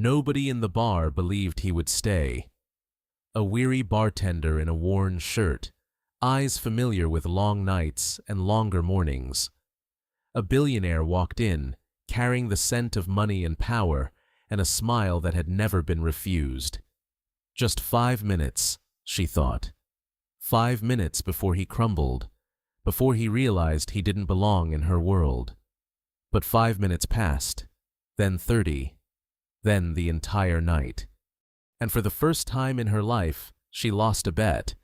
Nobody in the bar believed he would stay. A weary bartender in a worn shirt, eyes familiar with long nights and longer mornings. A billionaire walked in, carrying the scent of money and power, and a smile that had never been refused. Just 5 minutes, she thought. 5 minutes before he crumbled, before he realized he didn't belong in her world. But 5 minutes passed, then 30, then the entire night. And for the first time in her life, she lost a bet,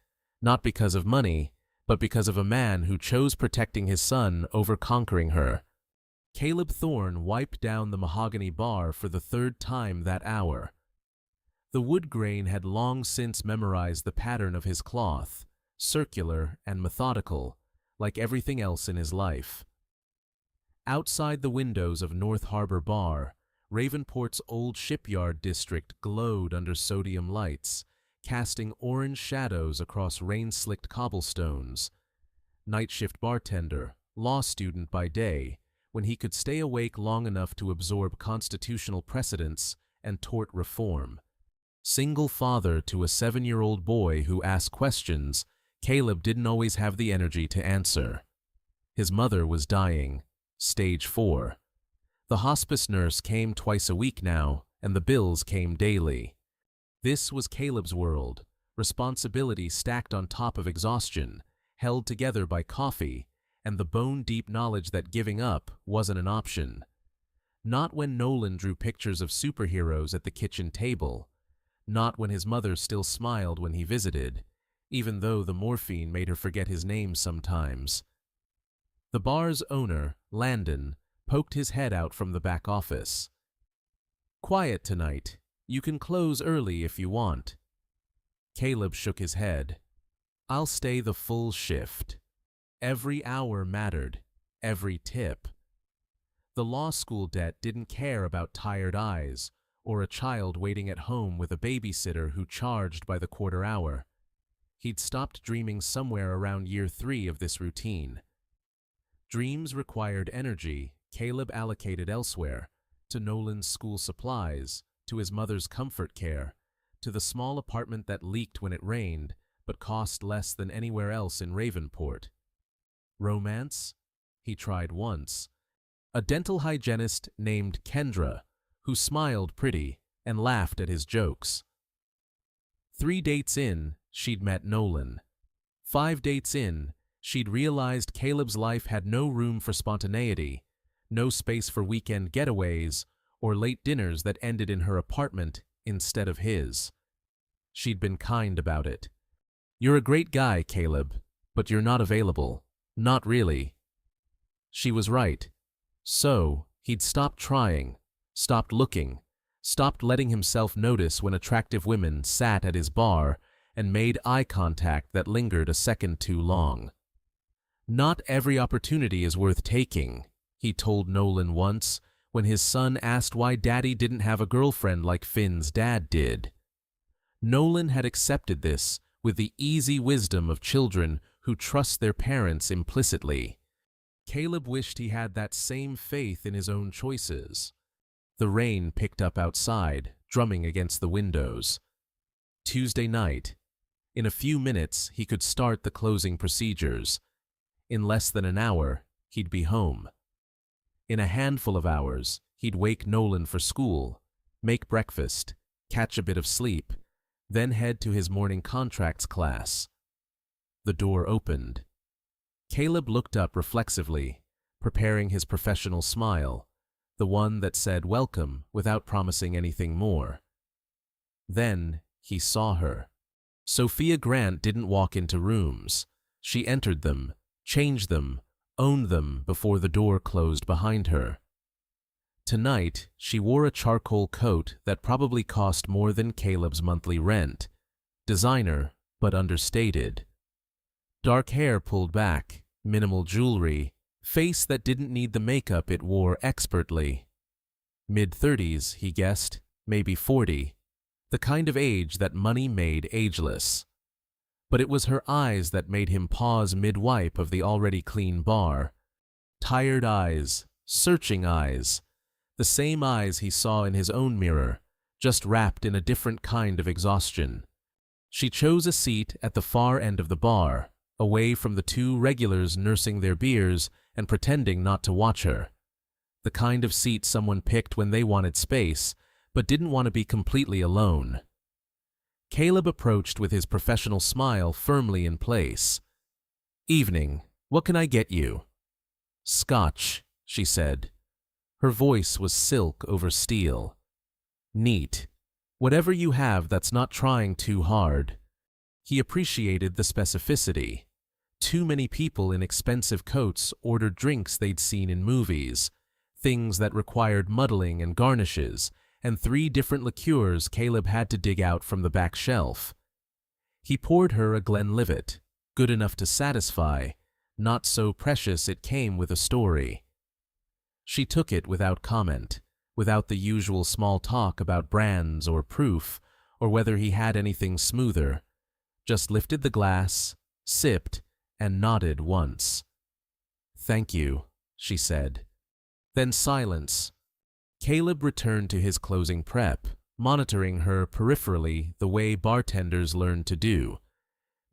not because of money, but because of a man who chose protecting his son over conquering her. Caleb Thorne wiped down the mahogany bar for the 3rd time that hour. The wood grain had long since memorized the pattern of his cloth, circular and methodical, like everything else in his life. Outside the windows of North Harbor Bar, Ravenport's old shipyard district glowed under sodium lights, casting orange shadows across rain-slicked cobblestones. Night shift bartender, law student by day, when he could stay awake long enough to absorb constitutional precedents and tort reform. Single father to a 7-year-old boy who asked questions Caleb didn't always have the energy to answer. His mother was dying, stage 4. The hospice nurse came twice a week now, and the bills came daily. This was Caleb's world, responsibility stacked on top of exhaustion, held together by coffee, and the bone-deep knowledge that giving up wasn't an option. Not when Nolan drew pictures of superheroes at the kitchen table. Not when his mother still smiled when he visited, even though the morphine made her forget his name sometimes. The bar's owner, Landon, poked his head out from the back office. "Quiet tonight. You can close early if you want." Caleb shook his head. "I'll stay the full shift." Every hour mattered, every tip. The law school debt didn't care about tired eyes or a child waiting at home with a babysitter who charged by the quarter hour. He'd stopped dreaming somewhere around year 3 of this routine. Dreams required energy Caleb allocated elsewhere, to Nolan's school supplies, to his mother's comfort care, to the small apartment that leaked when it rained but cost less than anywhere else in Ravenport. Romance? He tried once. A dental hygienist named Kendra, who smiled pretty and laughed at his jokes. 3 dates in, she'd met Nolan. 5 dates in, she'd realized Caleb's life had no room for spontaneity, no space for weekend getaways or late dinners that ended in her apartment instead of his. She'd been kind about it. "You're a great guy, Caleb, but you're not available. Not really." She was right. So, he'd stopped trying, stopped looking, stopped letting himself notice when attractive women sat at his bar and made eye contact that lingered a second too long. "Not every opportunity is worth taking," he told Nolan once when his son asked why Daddy didn't have a girlfriend like Finn's dad did. Nolan had accepted this with the easy wisdom of children who trust their parents implicitly. Caleb wished he had that same faith in his own choices. The rain picked up outside, drumming against the windows. Tuesday night. In a few minutes, he could start the closing procedures. In less than an hour, he'd be home. In a handful of hours, he'd wake Nolan for school, make breakfast, catch a bit of sleep, then head to his morning contracts class. The door opened. Caleb looked up reflexively, preparing his professional smile, the one that said welcome without promising anything more. Then he saw her. Sophia Grant didn't walk into rooms. She entered them, changed them, owned them before the door closed behind her. Tonight, she wore a charcoal coat that probably cost more than Caleb's monthly rent. Designer, but understated. Dark hair pulled back, minimal jewelry, face that didn't need the makeup it wore expertly. Mid-30s, he guessed, maybe 40. The kind of age that money made ageless. But it was her eyes that made him pause mid-wipe of the already clean bar. Tired eyes, searching eyes. The same eyes he saw in his own mirror, just wrapped in a different kind of exhaustion. She chose a seat at the far end of the bar, away from the two regulars nursing their beers and pretending not to watch her. The kind of seat someone picked when they wanted space, but didn't want to be completely alone. Caleb approached with his professional smile firmly in place. "Evening, what can I get you?" "Scotch," she said. Her voice was silk over steel. "Neat. Whatever you have that's not trying too hard." He appreciated the specificity. Too many people in expensive coats ordered drinks they'd seen in movies, things that required muddling and garnishes, and 3 different liqueurs Caleb had to dig out from the back shelf. He poured her a Glenlivet, good enough to satisfy, not so precious it came with a story. She took it without comment, without the usual small talk about brands or proof, or whether he had anything smoother, just lifted the glass, sipped, and nodded once. "Thank you," she said. Then silence. Caleb returned to his closing prep, monitoring her peripherally the way bartenders learn to do,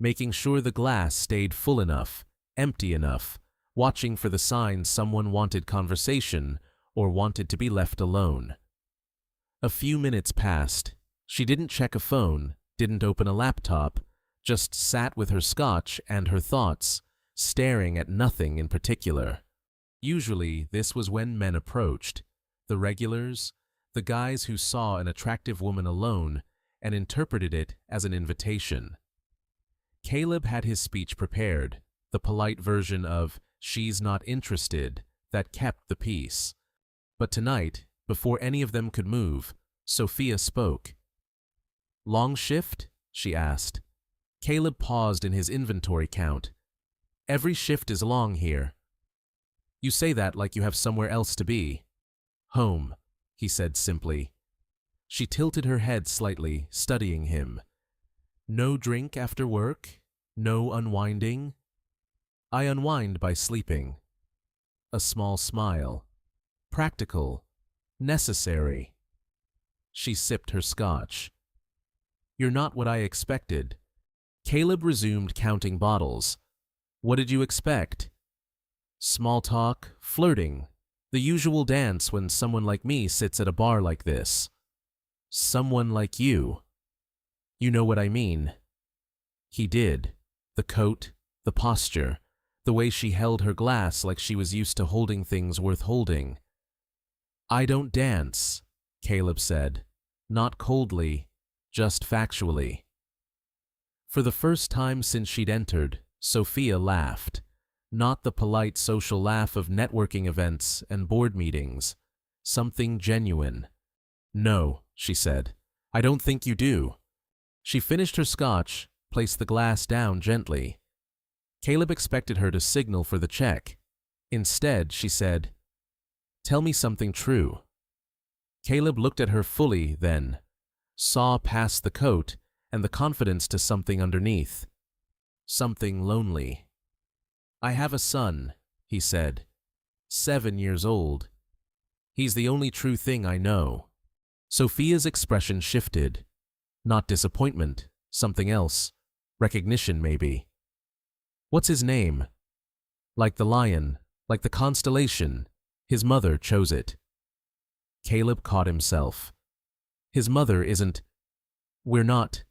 making sure the glass stayed full enough, empty enough, watching for the signs someone wanted conversation or wanted to be left alone. A few minutes passed. She didn't check a phone, didn't open a laptop, just sat with her scotch and her thoughts, staring at nothing in particular. Usually, this was when men approached, the regulars, the guys who saw an attractive woman alone and interpreted it as an invitation. Caleb had his speech prepared, the polite version of "she's not interested" that kept the peace. But tonight, before any of them could move, Sophia spoke. "Long shift?" she asked. Caleb paused in his inventory count. "Every shift is long here." "You say that like you have somewhere else to be." "Home," he said simply. She tilted her head slightly, studying him. "No drink after work? No unwinding?" "I unwind by sleeping." A small smile. Practical. Necessary. She sipped her scotch. "You're not what I expected." Caleb resumed counting bottles. "What did you expect?" "Small talk, flirting, the usual dance when someone like me sits at a bar like this." "Someone like you." "You know what I mean." He did. The coat, the posture, the way she held her glass like she was used to holding things worth holding. "I don't dance," Caleb said, not coldly, just factually. For the first time since she'd entered, Sophia laughed. Not the polite social laugh of networking events and board meetings. Something genuine. "No," she said. "I don't think you do." She finished her scotch, placed the glass down gently. Caleb expected her to signal for the check. Instead, she said, "Tell me something true." Caleb looked at her fully then, saw past the coat and the confidence to something underneath. Something lonely. "I have a son," he said. 7 years old. He's the only true thing I know." Sophia's expression shifted. Not disappointment, something else. Recognition, maybe. "What's his name?" "Like the lion, like the constellation. His mother chose it." Caleb caught himself. "His mother isn't—" "We're not—"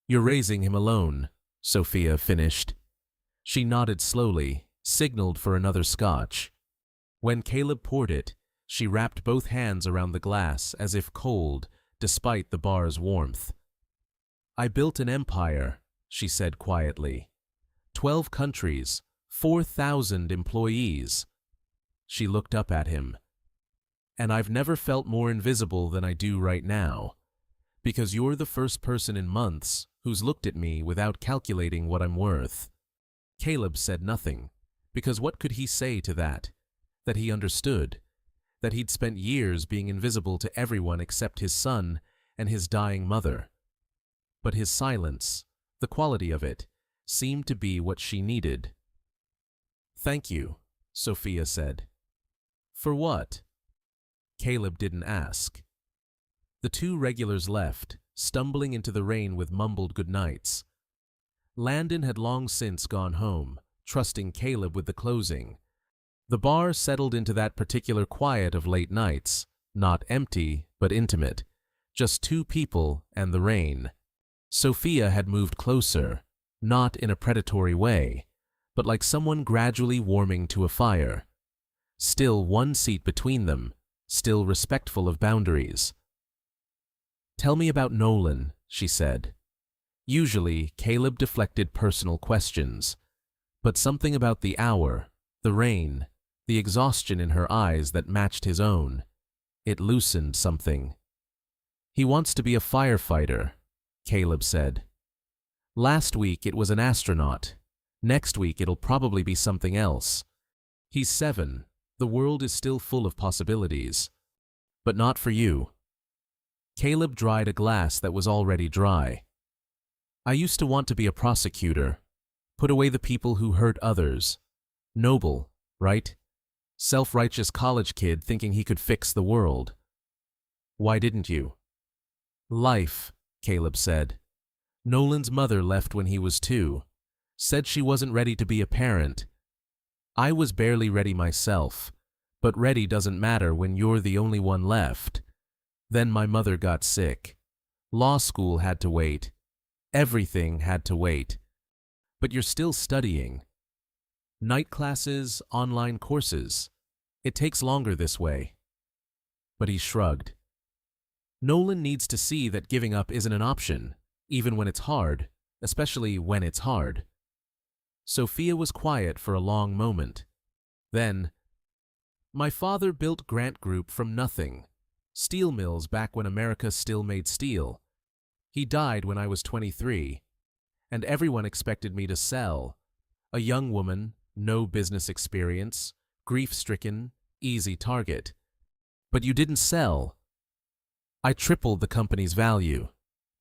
"You're raising him alone," Sophia finished. She nodded slowly, signaled for another scotch. When Caleb poured it, she wrapped both hands around the glass as if cold, despite the bar's warmth. "I built an empire," she said quietly. 12 countries, 4,000 employees. She looked up at him. "And I've never felt more invisible than I do right now, because you're the first person in months who's looked at me without calculating what I'm worth." Caleb said nothing, because what could he say to that? That he understood, that he'd spent years being invisible to everyone except his son and his dying mother. But his silence, the quality of it, seemed to be what she needed. "Thank you," Sophia said. "For what?" Caleb didn't ask. The two regulars left, stumbling into the rain with mumbled goodnights. Landon had long since gone home, trusting Caleb with the closing. The bar settled into that particular quiet of late nights, not empty, but intimate. Just two people and the rain. Sophia had moved closer, not in a predatory way, but like someone gradually warming to a fire. Still one seat between them, still respectful of boundaries. "Tell me about Nolan," she said. Usually, Caleb deflected personal questions, but something about the hour, the rain, the exhaustion in her eyes that matched his own. It loosened something. "He wants to be a firefighter," Caleb said. "Last week it was an astronaut. Next week it'll probably be something else. He's 7. The world is still full of possibilities. But not for you." Caleb dried a glass that was already dry. "I used to want to be a prosecutor. Put away the people who hurt others. Noble, right? Self-righteous college kid thinking he could fix the world. Why didn't you?" "Life," Caleb said. "Nolan's mother left when he was 2. Said she wasn't ready to be a parent. I was barely ready myself, but ready doesn't matter when you're the only one left. Then my mother got sick. Law school had to wait. Everything had to wait. But you're still studying. Night classes, online courses. It takes longer this way." But he shrugged. Nolan needs to see that giving up isn't an option, even when it's hard, especially when it's hard. Sophia was quiet for a long moment. Then, "My father built Grant Group from nothing. Steel mills back when America still made steel. He died when I was 23, and everyone expected me to sell. A young woman, no business experience, grief-stricken, easy target. But you didn't sell. I tripled the company's value,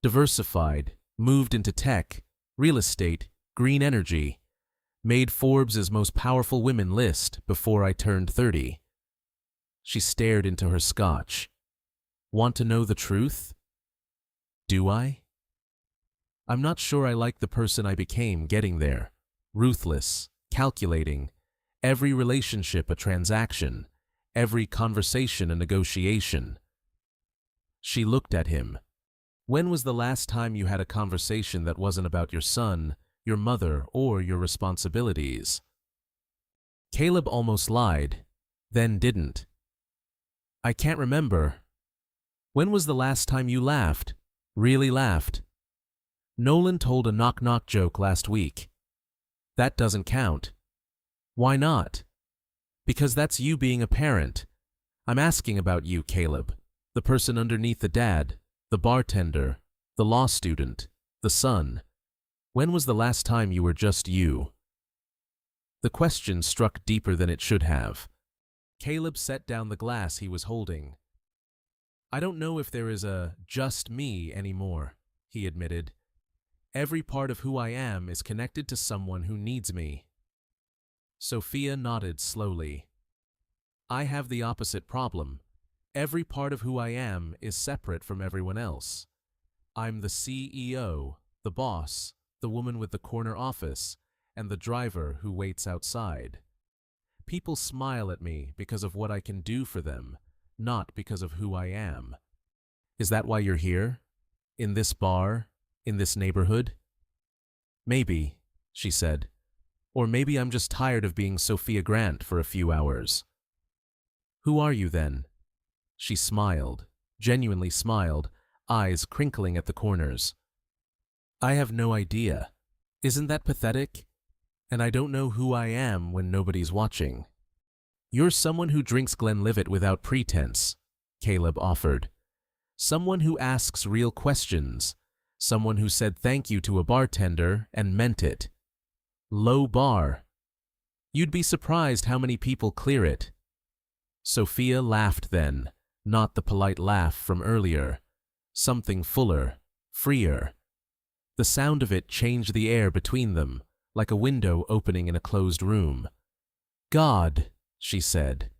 diversified, moved into tech, real estate, green energy, made Forbes' most powerful women list before I turned 30. She stared into her scotch. "Want to know the truth? Do I? I'm not sure I like the person I became getting there. Ruthless, calculating, every relationship a transaction, every conversation a negotiation." She looked at him. "When was the last time you had a conversation that wasn't about your son, your mother, or your responsibilities?" Caleb almost lied, then didn't. "I can't remember." "When was the last time you laughed? Really laughed?" "Nolan told a knock-knock joke last week." "That doesn't count." "Why not?" "Because that's you being a parent. I'm asking about you, Caleb. The person underneath the dad, the bartender, the law student, the son. When was the last time you were just you?" The question struck deeper than it should have. Caleb set down the glass he was holding. "I don't know if there is a just me anymore," he admitted. "Every part of who I am is connected to someone who needs me." Sophia nodded slowly. "I have the opposite problem. Every part of who I am is separate from everyone else. I'm the CEO, the boss, the woman with the corner office, and the driver who waits outside. People smile at me because of what I can do for them, not because of who I am. Is that why you're here? In this bar? In this neighborhood?" "Maybe," she said. "Or maybe I'm just tired of being Sophia Grant for a few hours." "Who are you then?" She smiled, genuinely smiled, eyes crinkling at the corners. "I have no idea. Isn't that pathetic? And I don't know who I am when nobody's watching." "You're someone who drinks Glenlivet without pretense," Caleb offered. "Someone who asks real questions. Someone who said thank you to a bartender and meant it. Low bar. You'd be surprised how many people clear it." Sophia laughed then, not the polite laugh from earlier. Something fuller, freer. The sound of it changed the air between them, like a window opening in a closed room. "God," she said.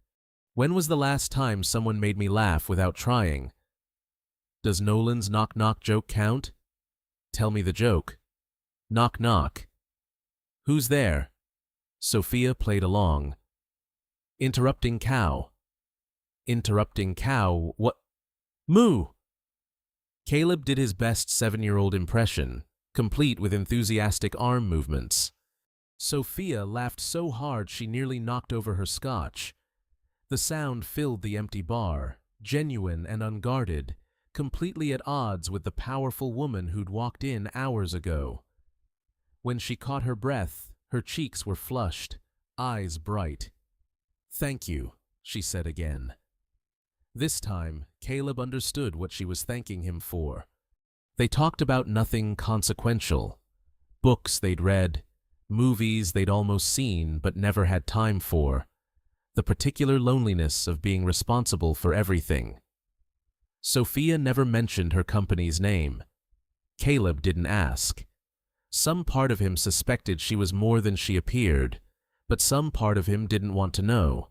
"When was the last time someone made me laugh without trying?" Does Nolan's knock-knock joke count? Tell me the joke. Knock-knock. Who's there? Sophia played along. Interrupting cow. Interrupting cow, what? Moo! Caleb did his best 7-year-old impression, complete with enthusiastic arm movements. Sophia laughed so hard she nearly knocked over her scotch. The sound filled the empty bar, genuine and unguarded, completely at odds with the powerful woman who'd walked in hours ago. When she caught her breath, her cheeks were flushed, eyes bright. "Thank you," she said again. This time, Caleb understood what she was thanking him for. They talked about nothing consequential. Books they'd read, movies they'd almost seen but never had time for, the particular loneliness of being responsible for everything. Sophia never mentioned her company's name. Caleb didn't ask. Some part of him suspected she was more than she appeared, but some part of him didn't want to know.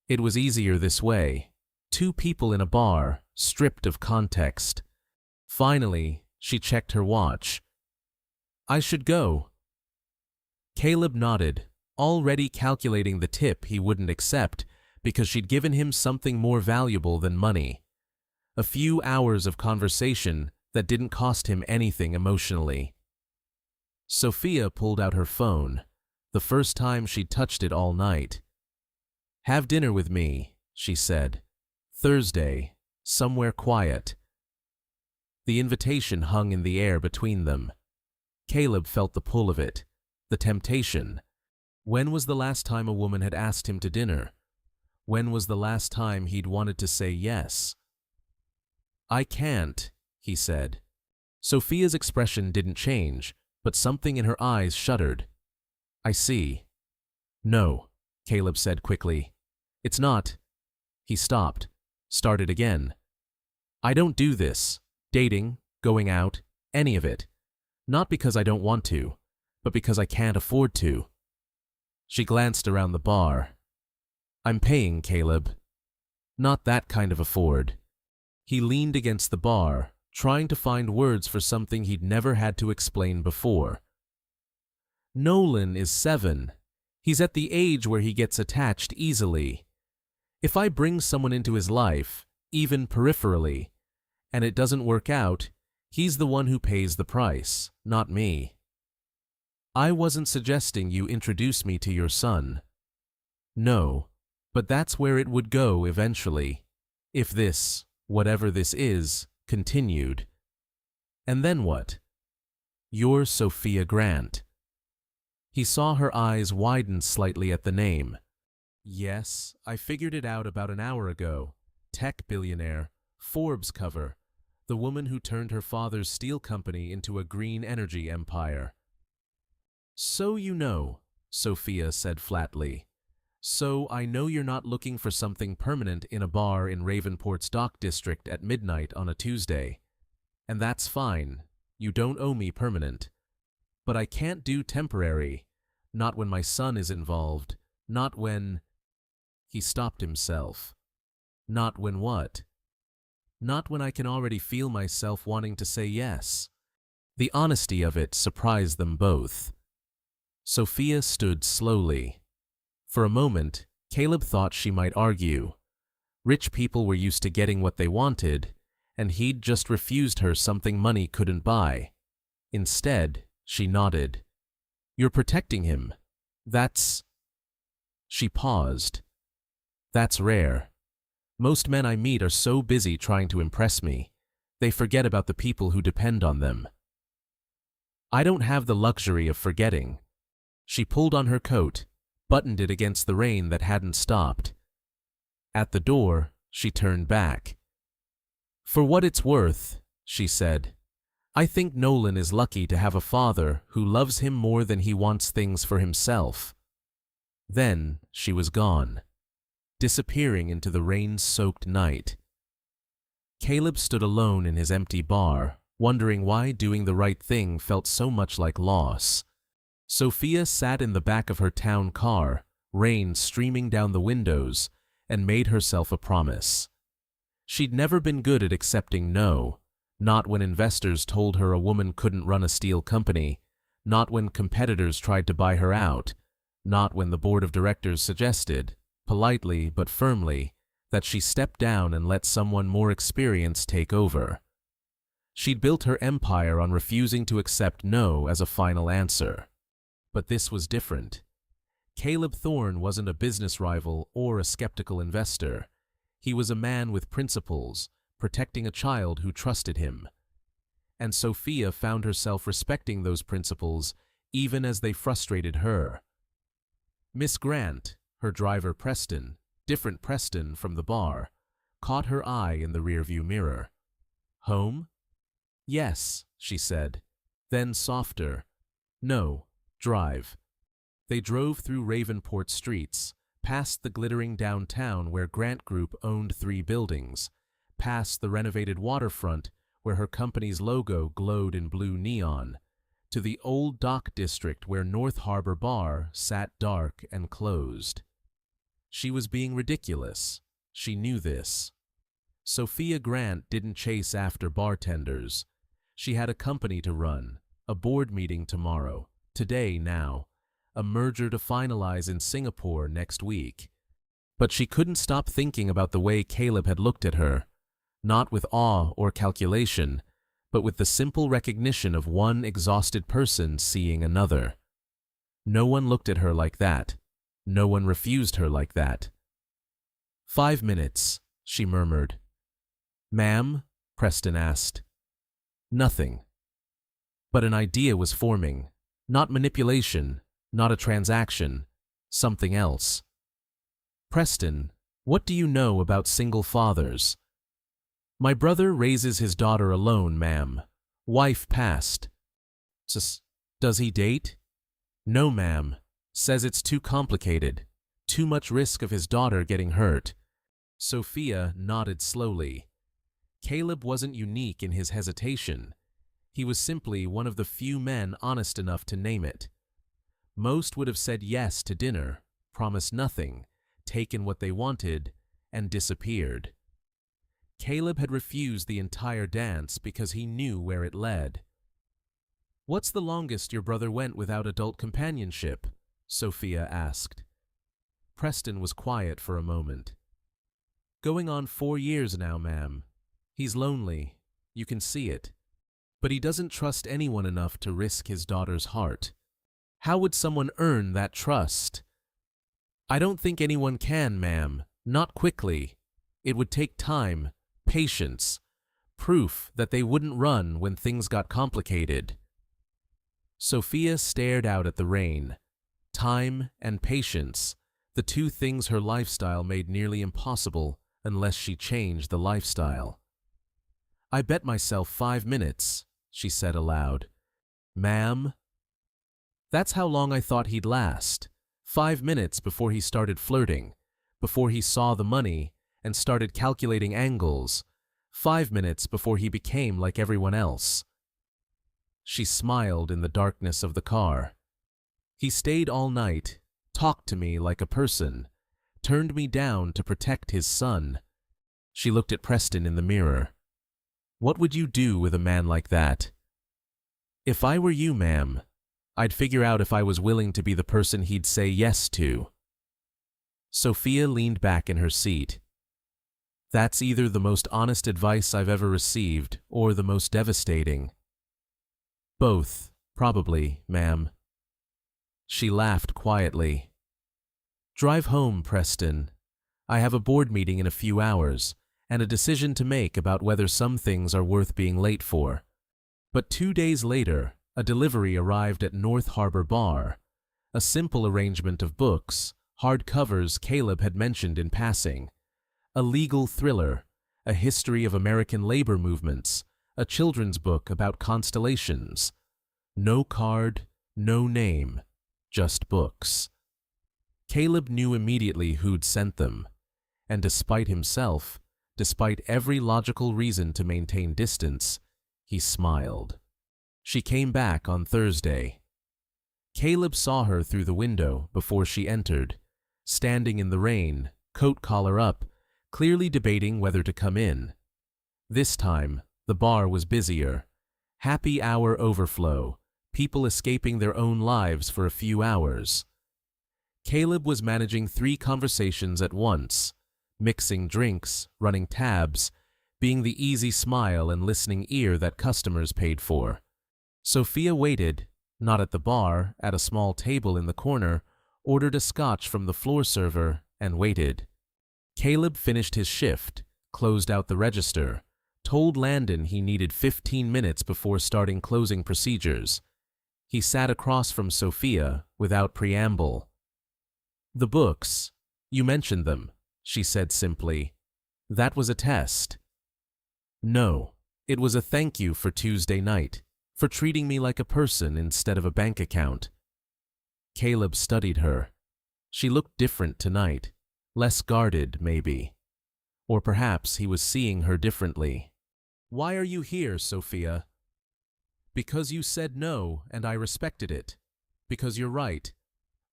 It was easier this way. Two people in a bar, stripped of context. Finally, she checked her watch. "I should go." Caleb nodded, already calculating the tip he wouldn't accept because she'd given him something more valuable than money. A few hours of conversation that didn't cost him anything emotionally. Sophia pulled out her phone, the first time she'd touched it all night. "Have dinner with me," she said. "Thursday, somewhere quiet." The invitation hung in the air between them. Caleb felt the pull of it, the temptation. When was the last time a woman had asked him to dinner? When was the last time he'd wanted to say yes? "I can't," he said. Sophia's expression didn't change, but something in her eyes shuddered. "I see." "No," Caleb said quickly. "It's not." He stopped, started again. "I don't do this, dating, going out, any of it. Not because I don't want to, but because I can't afford to." She glanced around the bar. "I'm paying, Caleb." "Not that kind of afford." He leaned against the bar, trying to find words for something he'd never had to explain before. "Nolan is 7. He's at the age where he gets attached easily. If I bring someone into his life, even peripherally, and it doesn't work out, he's the one who pays the price, not me. I wasn't suggesting you introduce me to your son. No, but that's where it would go eventually, if this, whatever this is, continued. And then what? You're Sophia Grant." He saw her eyes widen slightly at the name. "Yes, I figured it out about an hour ago. Tech billionaire, Forbes cover, the woman who turned her father's steel company into a green energy empire." "So you know," Sophia said flatly. "So I know you're not looking for something permanent in a bar in Ravenport's Dock District at midnight on a Tuesday. And that's fine. You don't owe me permanent. But I can't do temporary. Not when my son is involved. Not when—" He stopped himself. "Not when what?" "Not when I can already feel myself wanting to say yes." The honesty of it surprised them both. Sophia stood slowly. For a moment, Caleb thought she might argue. Rich people were used to getting what they wanted, and he'd just refused her something money couldn't buy. Instead, she nodded. "You're protecting him. That's—" She paused. "That's rare. Most men I meet are so busy trying to impress me, they forget about the people who depend on them. I don't have the luxury of forgetting." She pulled on her coat, buttoned it against the rain that hadn't stopped. At the door, she turned back. "For what it's worth," she said, "I think Nolan is lucky to have a father who loves him more than he wants things for himself." Then she was gone, disappearing into the rain-soaked night. Caleb stood alone in his empty bar, wondering why doing the right thing felt so much like loss. Sophia sat in the back of her town car, rain streaming down the windows, and made herself a promise. She'd never been good at accepting no, not when investors told her a woman couldn't run a steel company, not when competitors tried to buy her out, not when the board of directors suggested, politely but firmly, that she step down and let someone more experienced take over. She'd built her empire on refusing to accept no as a final answer. But this was different. Caleb Thorne wasn't a business rival or a skeptical investor. He was a man with principles, protecting a child who trusted him. And Sophia found herself respecting those principles even as they frustrated her. Miss Grant, her driver Preston, different Preston from the bar, caught her eye in the rearview mirror. "Home?" "Yes," she said. Then softer, "No, drive." They drove through Ravenport streets, past the glittering downtown where Grant Group owned 3 buildings, past the renovated waterfront where her company's logo glowed in blue neon, to the old dock district where North Harbor Bar sat dark and closed. She was being ridiculous. She knew this. Sophia Grant didn't chase after bartenders. She had a company to run, a board meeting tomorrow, today now, a merger to finalize in Singapore next week. But she couldn't stop thinking about the way Caleb had looked at her, not with awe or calculation, but with the simple recognition of one exhausted person seeing another. No one looked at her like that. No one refused her like that. 5 minutes, she murmured. "Ma'am?" Preston asked. Nothing. But an idea was forming. Not manipulation, not a transaction, something else. "Preston, what do you know about single fathers?" "My brother raises his daughter alone, ma'am. Wife passed." "Does he date?" "No, ma'am. Says it's too complicated. Too much risk of his daughter getting hurt." Sophia nodded slowly. Caleb wasn't unique in his hesitation. He was simply one of the few men honest enough to name it. Most would have said yes to dinner, promised nothing, taken what they wanted, and disappeared. Caleb had refused the entire dance because he knew where it led. "What's the longest your brother went without adult companionship?" Sophia asked. Preston was quiet for a moment. "Going on 4 years now, ma'am. He's lonely. You can see it. But he doesn't trust anyone enough to risk his daughter's heart. How would someone earn that trust?" "I don't think anyone can, ma'am. Not quickly. It would take time, patience, proof that they wouldn't run when things got complicated." Sophia stared out at the rain. Time and patience, the 2 things her lifestyle made nearly impossible unless she changed the lifestyle. "I bet myself 5 minutes, she said aloud. "Ma'am?" "That's how long I thought he'd last. 5 minutes before he started flirting, before he saw the money and started calculating angles, 5 minutes before he became like everyone else." She smiled in the darkness of the car. "He stayed all night, talked to me like a person, turned me down to protect his son." She looked at Preston in the mirror. "What would you do with a man like that?" "If I were you, ma'am, I'd figure out if I was willing to be the person he'd say yes to." Sophia leaned back in her seat. "That's either the most honest advice I've ever received or the most devastating." "Both, probably, ma'am." She laughed quietly. "Drive home, Preston. I have a board meeting in a few hours and a decision to make about whether some things are worth being late for." But 2 days later, a delivery arrived at North Harbor Bar, a simple arrangement of books, hardcovers Caleb had mentioned in passing, a legal thriller, a history of American labor movements, a children's book about constellations. No card, no name, just books. Caleb knew immediately who'd sent them, and despite himself, despite every logical reason to maintain distance, he smiled. She came back on Thursday. Caleb saw her through the window before she entered, standing in the rain, coat collar up, clearly debating whether to come in. This time, the bar was busier. Happy hour overflow, people escaping their own lives for a few hours. Caleb was managing 3 conversations at once, mixing drinks, running tabs, being the easy smile and listening ear that customers paid for. Sophia waited, not at the bar, at a small table in the corner, ordered a scotch from the floor server, and waited. Caleb finished his shift, closed out the register, told Landon he needed 15 minutes before starting closing procedures. He sat across from Sophia without preamble. "The books, you mentioned them," she said simply. "That was a test." "No, it was a thank you for Tuesday night, for treating me like a person instead of a bank account." Caleb studied her. She looked different tonight, less guarded, maybe. Or perhaps he was seeing her differently. "Why are you here, Sophia?" "Because you said no, and I respected it. Because you're right.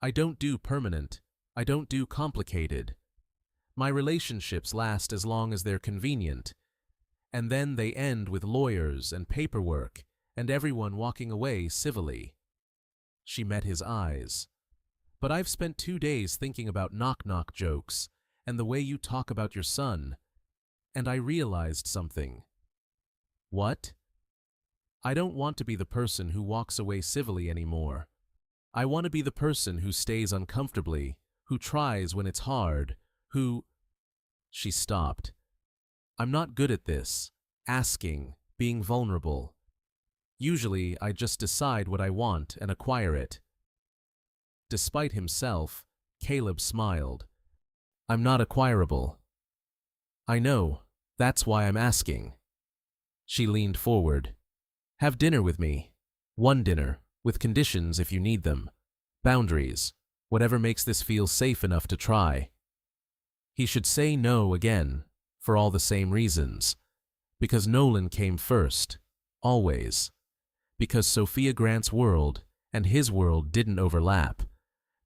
I don't do permanent. I don't do complicated. My relationships last as long as they're convenient. And then they end with lawyers and paperwork and everyone walking away civilly." She met his eyes. "But I've spent 2 days thinking about knock-knock jokes and the way you talk about your son, and I realized something." "What?" "I don't want to be the person who walks away civilly anymore. I want to be the person who stays uncomfortably, who tries when it's hard, who—" She stopped. "I'm not good at this, asking, being vulnerable. Usually, I just decide what I want and acquire it." Despite himself, Caleb smiled. "I'm not acquirable." "I know. That's why I'm asking." She leaned forward. "Have dinner with me. One dinner, with conditions if you need them. Boundaries, whatever makes this feel safe enough to try." He should say no again, for all the same reasons. Because Nolan came first, always. Because Sophia Grant's world and his world didn't overlap.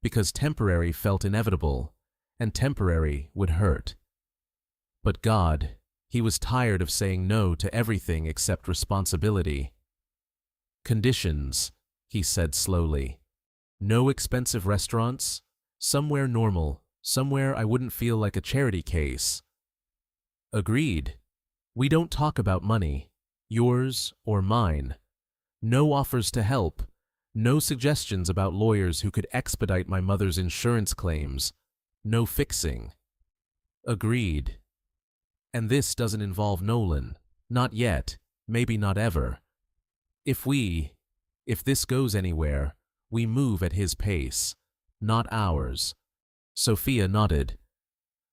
Because temporary felt inevitable, and temporary would hurt. But God, he was tired of saying no to everything except responsibility. "Conditions," he said slowly. "No expensive restaurants, somewhere normal, somewhere I wouldn't feel like a charity case." "Agreed. We don't talk about money, yours or mine. No offers to help, no suggestions about lawyers who could expedite my mother's insurance claims, no fixing." "Agreed. And this doesn't involve Nolan, not yet, maybe not ever. If this goes anywhere, we move at his pace, not ours." Sophia nodded.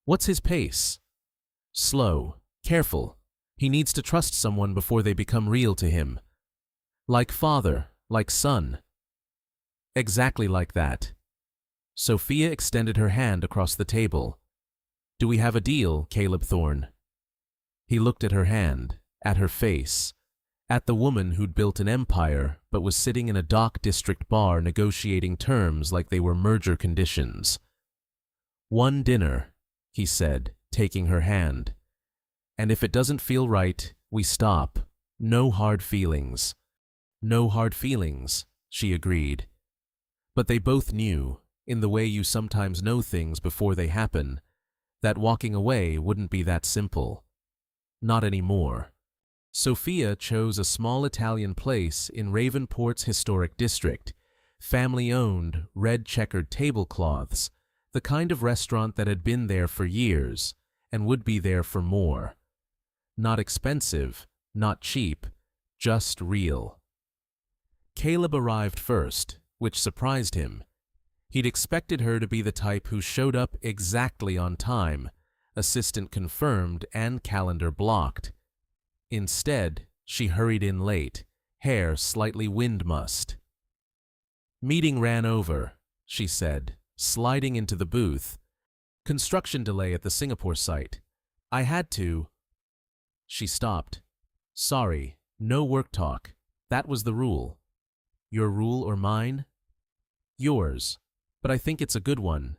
"What's his pace?" "Slow, careful. He needs to trust someone before they become real to him. Like father, like son." "Exactly like that." Sophia extended her hand across the table. "Do we have a deal, Caleb Thorne?" He looked at her hand, at her face, at the woman who'd built an empire but was sitting in a dock district bar negotiating terms like they were merger conditions. "One dinner," he said, taking her hand. "And if it doesn't feel right, we stop. No hard feelings." "No hard feelings," she agreed. But they both knew, in the way you sometimes know things before they happen, that walking away wouldn't be that simple. Not anymore. Sophia chose a small Italian place in Ravenport's historic district, family-owned, red-checkered tablecloths, the kind of restaurant that had been there for years and would be there for more. Not expensive, not cheap, just real. Caleb arrived first, which surprised him. He'd expected her to be the type who showed up exactly on time, assistant confirmed and calendar blocked. Instead, she hurried in late, hair slightly wind-mussed. "Meeting ran over," she said, sliding into the booth. "Construction delay at the Singapore site. I had to—" She stopped. "Sorry, no work talk. That was the rule." "Your rule or mine?" "Yours, but I think it's a good one."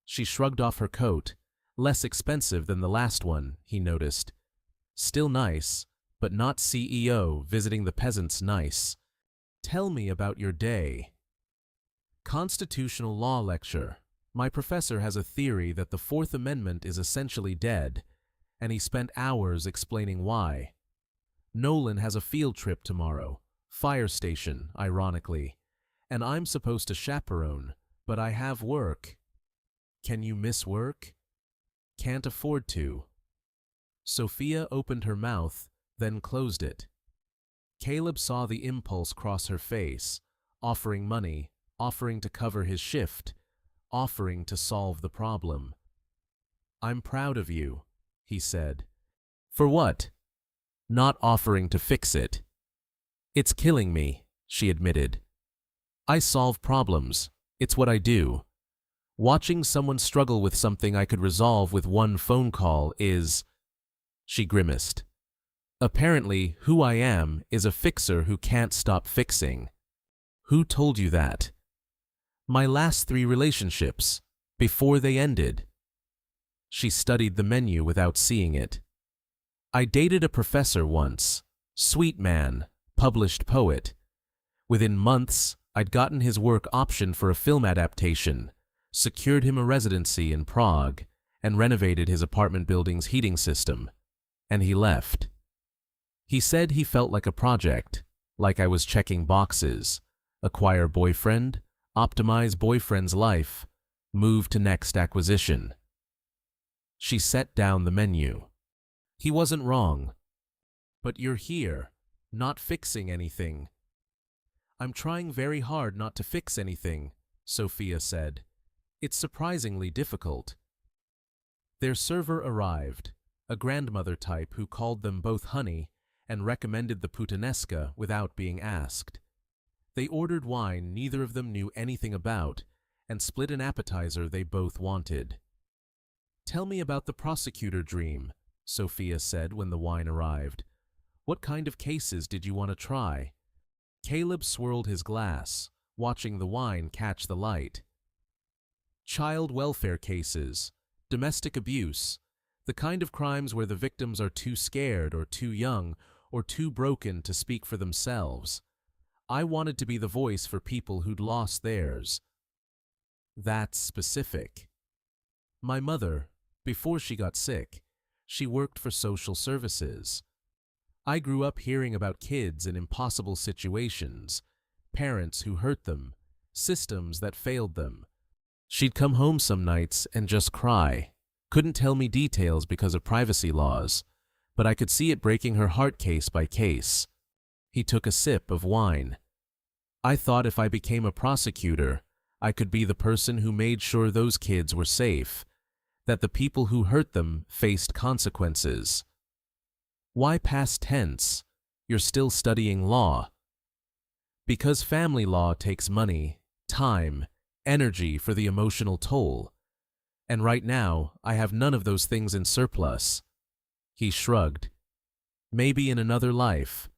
She shrugged off her coat, Less expensive than the last one, he noticed. Still nice, but not CEO visiting the peasants nice. Tell me about your day. Constitutional law lecture. My professor has a theory that the Fourth Amendment is essentially dead, and he spent hours explaining why. Nolan has a field trip tomorrow, fire station, ironically, and I'm supposed to chaperone, but I have work. Can you miss work? Can't afford to. Sophia opened her mouth, then closed it. Caleb saw the impulse cross her face, offering money, offering to cover his shift, offering to solve the problem. I'm proud of you, he said. For what? Not offering to fix it. It's killing me, she admitted. I solve problems. It's what I do. Watching someone struggle with something I could resolve with one phone call is... She grimaced. Apparently, who I am is a fixer who can't stop fixing. Who told you that? My last 3 relationships, before they ended. She studied the menu without seeing it. I dated a professor once, sweet man, published poet. Within months, I'd gotten his work optioned for a film adaptation, secured him a residency in Prague, and renovated his apartment building's heating system. And he left. He said he felt like a project, like I was checking boxes, acquire boyfriend, optimize boyfriend's life, move to next acquisition. She set down the menu. He wasn't wrong. But you're here, not fixing anything. I'm trying very hard not to fix anything, Sophia said. It's surprisingly difficult. Their server arrived, a grandmother type who called them both honey and recommended the puttanesca without being asked. They ordered wine neither of them knew anything about and split an appetizer they both wanted. Tell me about the prosecutor dream, Sophia said when the wine arrived. What kind of cases did you want to try? Caleb swirled his glass, watching the wine catch the light. Child welfare cases, domestic abuse, the kind of crimes where the victims are too scared or too young or too broken to speak for themselves. I wanted to be the voice for people who'd lost theirs. That's specific. My mother, before she got sick, she worked for social services. I grew up hearing about kids in impossible situations, parents who hurt them, systems that failed them. She'd come home some nights and just cry. Couldn't tell me details because of privacy laws, but I could see it breaking her heart case by case. He took a sip of wine. I thought if I became a prosecutor, I could be the person who made sure those kids were safe, that the people who hurt them faced consequences. Why past tense? You're still studying law. Because family law takes money, time, energy for the emotional toll. And right now, I have none of those things in surplus. He shrugged. Maybe in another life.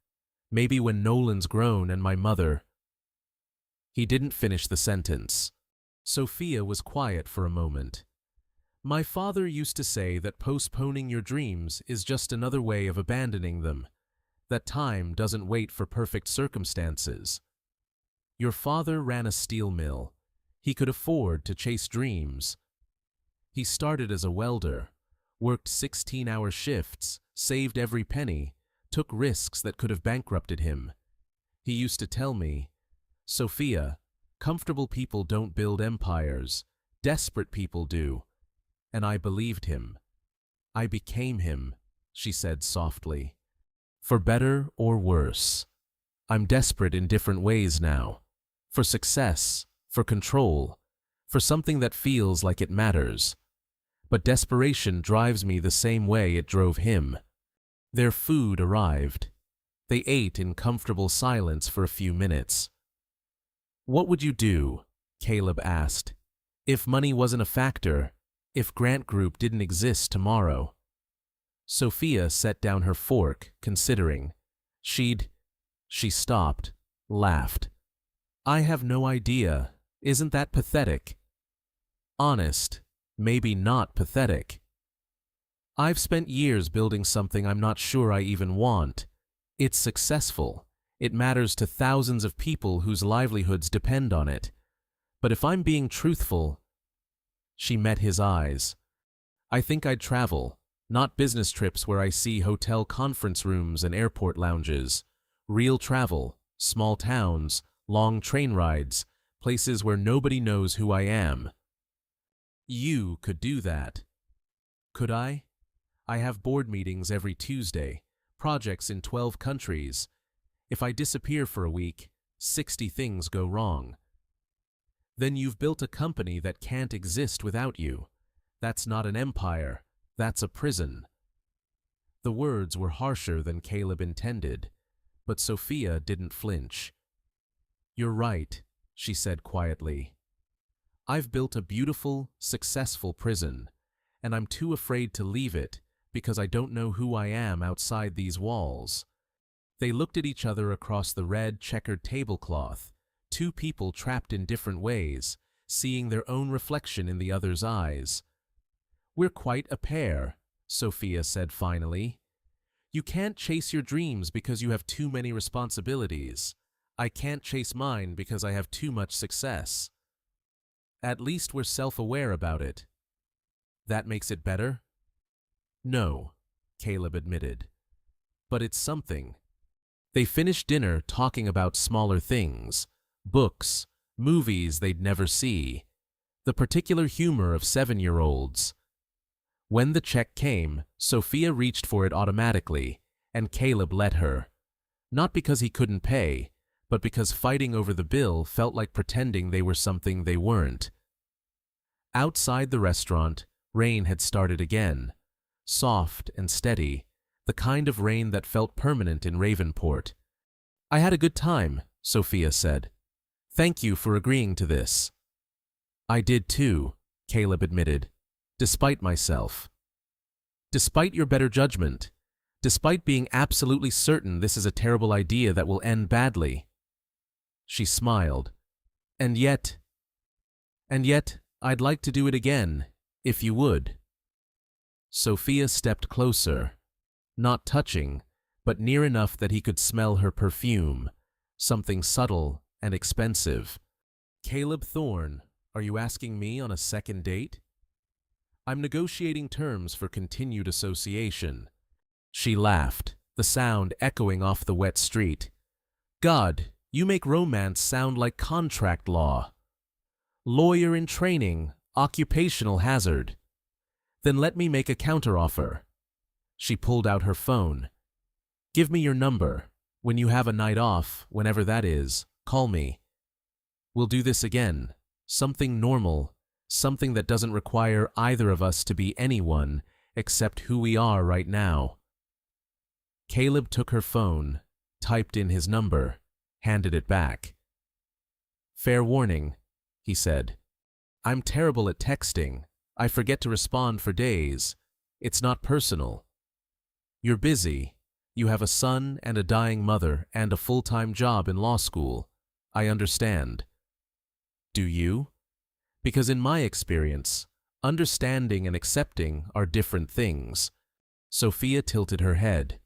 Maybe when Nolan's grown and my mother. He didn't finish the sentence. Sophia was quiet for a moment. My father used to say that postponing your dreams is just another way of abandoning them, that time doesn't wait for perfect circumstances. Your father ran a steel mill. He could afford to chase dreams. He started as a welder, worked 16-hour shifts, saved every penny, took risks that could have bankrupted him. He used to tell me, Sophia, comfortable people don't build empires, desperate people do. And I believed him. I became him, she said softly. For better or worse. I'm desperate in different ways now. For success, for control, for something that feels like it matters. But desperation drives me the same way it drove him. Their food arrived. They ate in comfortable silence for a few minutes. What would you do? Caleb asked. If money wasn't a factor, if Grant Group didn't exist tomorrow. Sophia set down her fork, considering. She stopped, laughed. I have no idea. Isn't that pathetic? Honest, maybe not pathetic. I've spent years building something I'm not sure I even want. It's successful. It matters to thousands of people whose livelihoods depend on it. But if I'm being truthful, she met his eyes. I think I'd travel, not business trips where I see hotel conference rooms and airport lounges. Real travel, small towns, long train rides, places where nobody knows who I am. You could do that. Could I? I have board meetings every Tuesday, projects in 12 countries. If I disappear for a week, 60 things go wrong. Then you've built a company that can't exist without you. That's not an empire, that's a prison. The words were harsher than Caleb intended, but Sophia didn't flinch. You're right, she said quietly. I've built a beautiful, successful prison, and I'm too afraid to leave it because I don't know who I am outside these walls. They looked at each other across the red, checkered tablecloth, two people trapped in different ways, seeing their own reflection in the other's eyes. We're quite a pair, Sophia said finally. You can't chase your dreams because you have too many responsibilities. I can't chase mine because I have too much success. At least we're self-aware about it. That makes it better? No, Caleb admitted. But it's something. They finished dinner talking about smaller things, books, movies they'd never see, the particular humor of 7-year-olds. When the check came, Sophia reached for it automatically, and Caleb let her. Not because he couldn't pay, but because fighting over the bill felt like pretending they were something they weren't. Outside the restaurant, rain had started again, soft and steady, the kind of rain that felt permanent in Ravenport. I had a good time, Sophia said. Thank you for agreeing to this. I did too, Caleb admitted, despite myself. Despite your better judgment, despite being absolutely certain this is a terrible idea that will end badly. She smiled. And yet, I'd like to do it again, if you would. Sophia stepped closer, not touching, but near enough that he could smell her perfume, something subtle and expensive. Caleb Thorne, are you asking me on a second date? I'm negotiating terms for continued association. She laughed, the sound echoing off the wet street. God, you make romance sound like contract law. Lawyer in training, occupational hazard. Then let me make a counteroffer. She pulled out her phone. Give me your number. When you have a night off, whenever that is, call me. We'll do this again. Something normal, something that doesn't require either of us to be anyone except who we are right now. Caleb took her phone, typed in his number, handed it back. Fair warning, he said. I'm terrible at texting. I forget to respond for days. It's not personal. You're busy. You have a son and a dying mother and a full-time job in law school. I understand. Do you? Because in my experience, understanding and accepting are different things. Sophia tilted her head.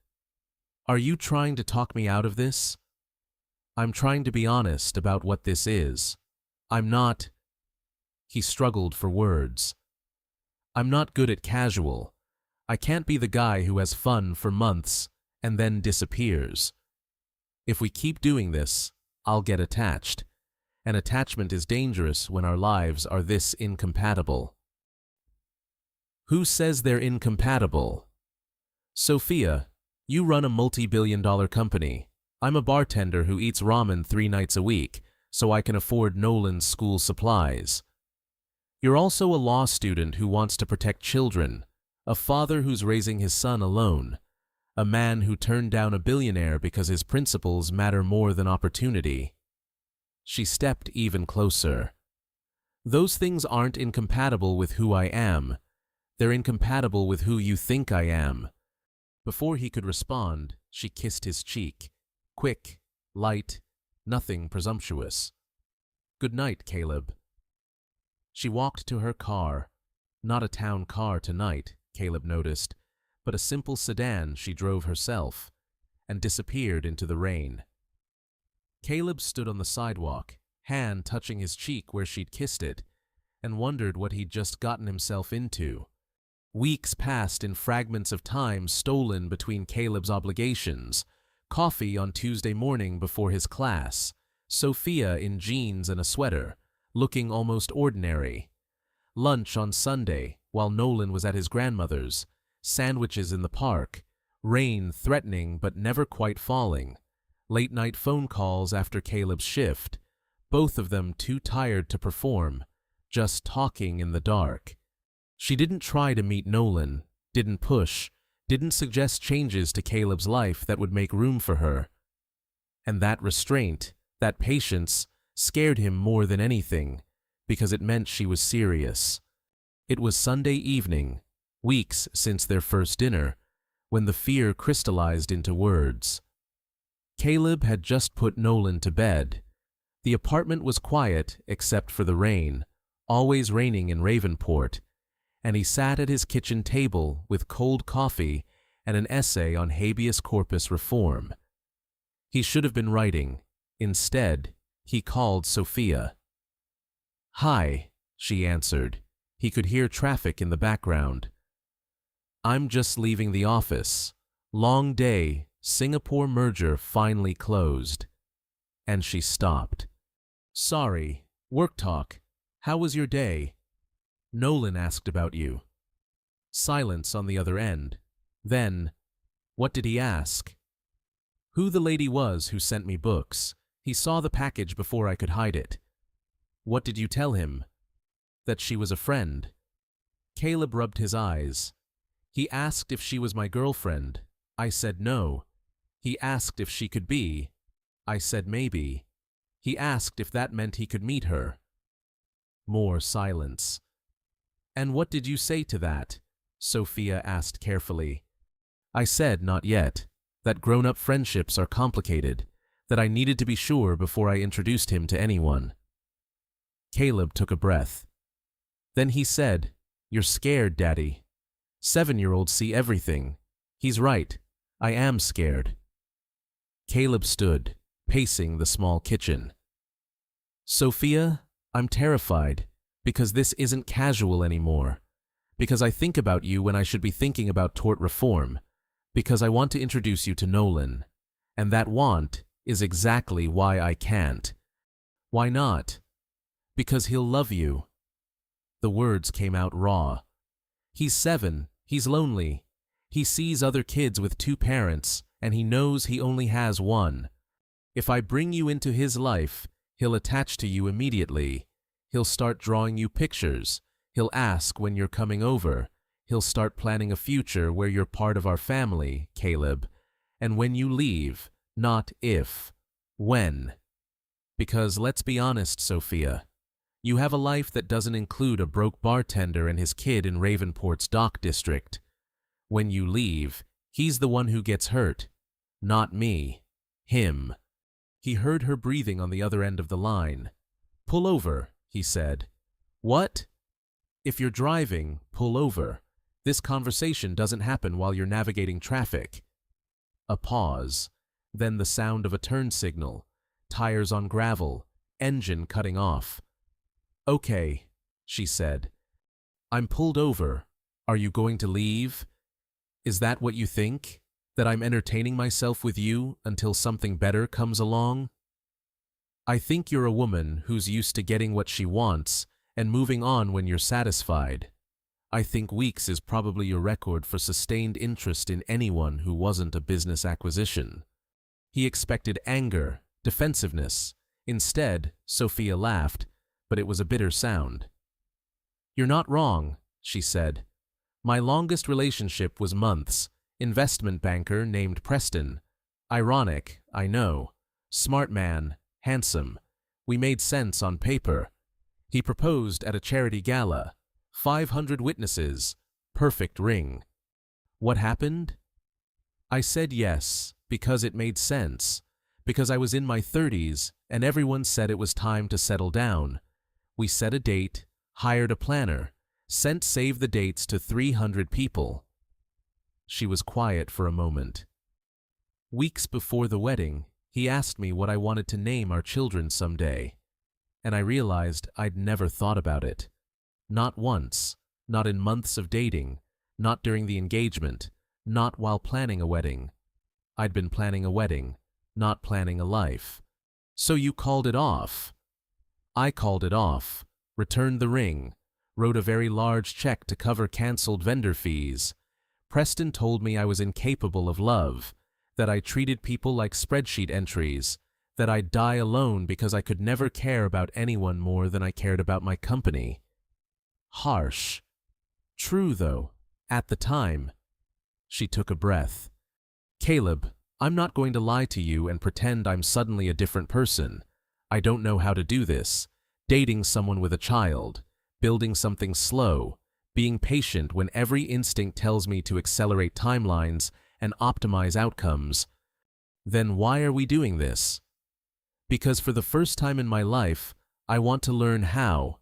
Are you trying to talk me out of this? I'm trying to be honest about what this is. I'm not... He struggled for words. I'm not good at casual. I can't be the guy who has fun for months and then disappears. If we keep doing this, I'll get attached. And attachment is dangerous when our lives are this incompatible. Who says they're incompatible? Sophia, you run a multi-billion-dollar company. I'm a bartender who eats ramen 3 nights a week, so I can afford Nolan's school supplies. You're also a law student who wants to protect children, a father who's raising his son alone, a man who turned down a billionaire because his principles matter more than opportunity. She stepped even closer. Those things aren't incompatible with who I am. They're incompatible with who you think I am. Before he could respond, she kissed his cheek. Quick, light, nothing presumptuous. Good night, Caleb. She walked to her car. Not a town car tonight, Caleb noticed, but a simple sedan she drove herself, and disappeared into the rain. Caleb stood on the sidewalk, hand touching his cheek where she'd kissed it, and wondered what he'd just gotten himself into. Weeks passed in fragments of time stolen between Caleb's obligations: coffee on Tuesday morning before his class, Sophia in jeans and a sweater, looking almost ordinary, lunch on Sunday while Nolan was at his grandmother's, sandwiches in the park, rain threatening but never quite falling, late-night phone calls after Caleb's shift, both of them too tired to perform, just talking in the dark. She didn't try to meet Nolan, didn't push, didn't suggest changes to Caleb's life that would make room for her. And that restraint, that patience, scared him more than anything, because it meant she was serious. It was Sunday evening, weeks since their first dinner, when the fear crystallized into words. Caleb had just put Nolan to bed. The apartment was quiet except for the rain, always raining in Ravenport, and he sat at his kitchen table with cold coffee and an essay on habeas corpus reform. He should have been writing. Instead, he called Sophia. "Hi," she answered. He could hear traffic in the background. "I'm just leaving the office. Long day, Singapore merger finally closed." And she stopped. "Sorry, work talk. How was your day?" "Nolan asked about you." Silence on the other end. Then, "What did he ask?" "Who the lady was who sent me books. He saw the package before I could hide it." "What did you tell him?" "That she was a friend." Caleb rubbed his eyes. "He asked if she was my girlfriend. I said no. He asked if she could be. I said maybe. He asked if that meant he could meet her." More silence. "And what did you say to that?" Sophia asked carefully. "I said not yet, that grown-up friendships are complicated, that I needed to be sure before I introduced him to anyone." Caleb took a breath. Then he said, "You're scared, Daddy. 7-year-olds see everything. He's right. I am scared." Caleb stood, pacing the small kitchen. "Sophia, I'm terrified, because this isn't casual anymore, because I think about you when I should be thinking about tort reform, because I want to introduce you to Nolan, and that want is exactly why I can't." "Why not?" "Because he'll love you." The words came out raw. "He's 7, he's lonely. He sees other kids with 2 parents, and he knows he only has one. If I bring you into his life, he'll attach to you immediately. He'll start drawing you pictures. He'll ask when you're coming over. He'll start planning a future where you're part of our family, Caleb. And when you leave, not if, when. Because let's be honest, Sophia, you have a life that doesn't include a broke bartender and his kid in Ravenport's dock district. When you leave, he's the one who gets hurt. Not me. Him." He heard her breathing on the other end of the line. "Pull over," he said. "What?" "If you're driving, pull over. This conversation doesn't happen while you're navigating traffic." A pause, then the sound of a turn signal, tires on gravel, engine cutting off. "Okay," she said. "I'm pulled over. Are you going to leave? Is that what you think? That I'm entertaining myself with you until something better comes along? I think you're a woman who's used to getting what she wants and moving on when you're satisfied. I think weeks is probably your record for sustained interest in anyone who wasn't a business acquisition." He expected anger, defensiveness. Instead, Sophia laughed, but it was a bitter sound. "You're not wrong," she said. "My longest relationship was months. Investment banker named Preston. Ironic, I know. Smart man, handsome. We made sense on paper. He proposed at a charity gala. 500 witnesses. Perfect ring. What happened? I said yes, because it made sense. Because I was in my 30s, and everyone said it was time to settle down. We set a date, hired a planner, sent save the dates to 300 people." She was quiet for a moment. Weeks before the wedding, he asked me what I wanted to name our children someday, and I realized I'd never thought about it. Not once, not in months of dating, not during the engagement, not while planning a wedding. I'd been planning a wedding, not planning a life. So you called it off? I called it off, returned the ring, wrote a very large check to cover cancelled vendor fees. Preston told me I was incapable of love, that I treated people like spreadsheet entries, that I'd die alone because I could never care about anyone more than I cared about my company. Harsh. True, though, at the time. She took a breath. Caleb, I'm not going to lie to you and pretend I'm suddenly a different person. I don't know how to do this. Dating someone with a child, building something slow, being patient when every instinct tells me to accelerate timelines and optimize outcomes. Then why are we doing this? Because for the first time in my life, I want to learn how.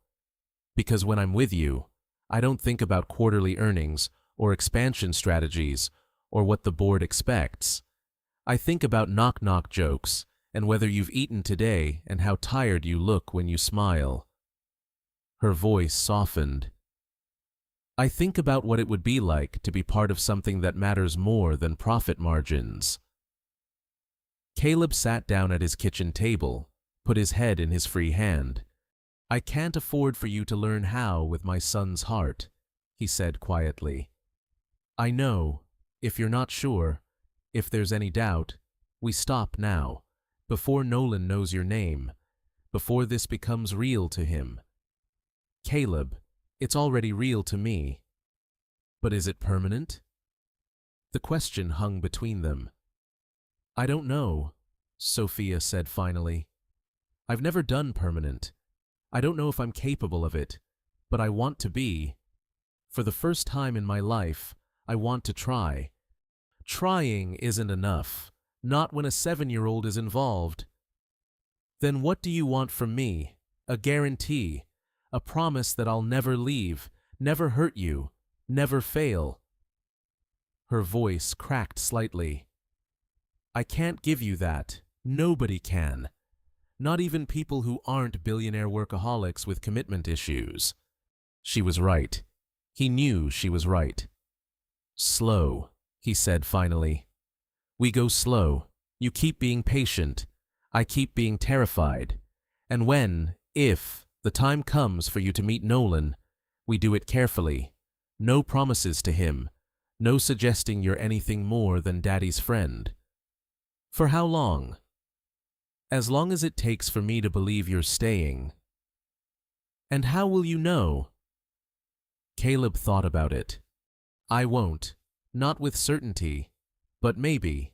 Because when I'm with you, I don't think about quarterly earnings or expansion strategies or what the board expects. I think about knock-knock jokes and whether you've eaten today and how tired you look when you smile. Her voice softened. I think about what it would be like to be part of something that matters more than profit margins. Caleb sat down at his kitchen table, put his head in his free hand. I can't afford for you to learn how with my son's heart, he said quietly. I know, if you're not sure, if there's any doubt, we stop now, before Nolan knows your name, before this becomes real to him. Caleb, it's already real to me. But is it permanent? The question hung between them. I don't know, Sophia said finally. I've never done permanent. I don't know if I'm capable of it, but I want to be. For the first time in my life, I want to try. Trying isn't enough, not when a 7-year-old is involved. Then what do you want from me? A guarantee, a promise that I'll never leave, never hurt you, never fail. Her voice cracked slightly. I can't give you that. Nobody can. Not even people who aren't billionaire workaholics with commitment issues. She was right. He knew she was right. Slow, he said finally. We go slow. You keep being patient. I keep being terrified. And when, if, the time comes for you to meet Nolan, we do it carefully. No promises to him. No suggesting you're anything more than Daddy's friend. For how long? As long as it takes for me to believe you're staying. And how will you know? Caleb thought about it. I won't, not with certainty, but maybe.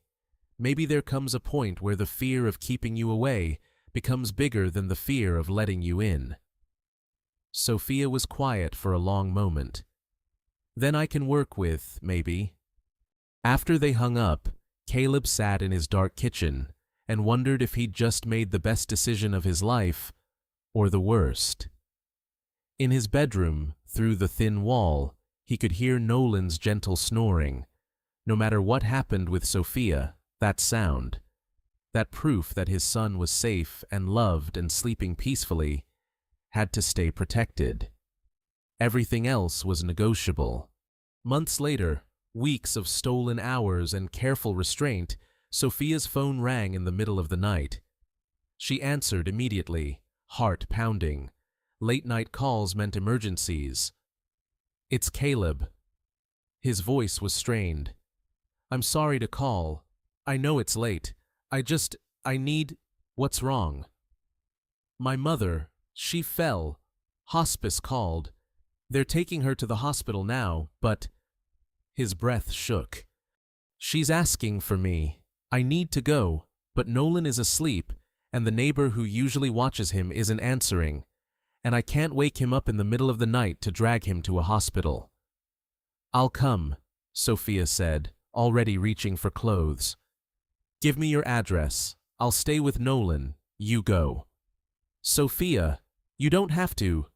Maybe there comes a point where the fear of keeping you away becomes bigger than the fear of letting you in. Sophia was quiet for a long moment. Then I can work with, maybe. After they hung up, Caleb sat in his dark kitchen and wondered if he'd just made the best decision of his life or the worst. In his bedroom, through the thin wall, he could hear Nolan's gentle snoring. No matter what happened with Sophia, that sound, that proof that his son was safe and loved and sleeping peacefully, had to stay protected. Everything else was negotiable. Months later, weeks of stolen hours and careful restraint, Sophia's phone rang in the middle of the night. She answered immediately, heart pounding. Late-night calls meant emergencies. It's Caleb. His voice was strained. I'm sorry to call. I know it's late. I need... What's wrong? My mother, she fell. Hospice called. They're taking her to the hospital now, but... His breath shook. She's asking for me. I need to go, but Nolan is asleep, and the neighbor who usually watches him isn't answering, and I can't wake him up in the middle of the night to drag him to a hospital. I'll come, Sophia said, already reaching for clothes. Give me your address. I'll stay with Nolan. You go. Sophia, you don't have to.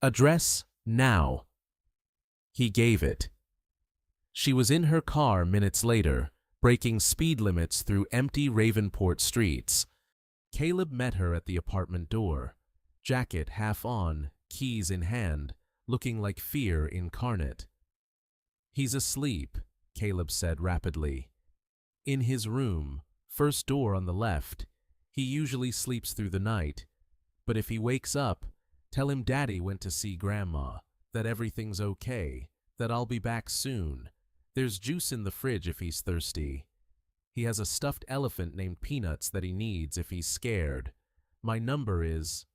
Address, now. He gave it. She was in her car minutes later, breaking speed limits through empty Ravenport streets. Caleb met her at the apartment door, jacket half on, keys in hand, looking like fear incarnate. "He's asleep," Caleb said rapidly. "In his room, first door on the left. He usually sleeps through the night. But if he wakes up, tell him Daddy went to see Grandma, that everything's okay, that I'll be back soon. There's juice in the fridge if he's thirsty. He has a stuffed elephant named Peanuts that he needs if he's scared. My number is—"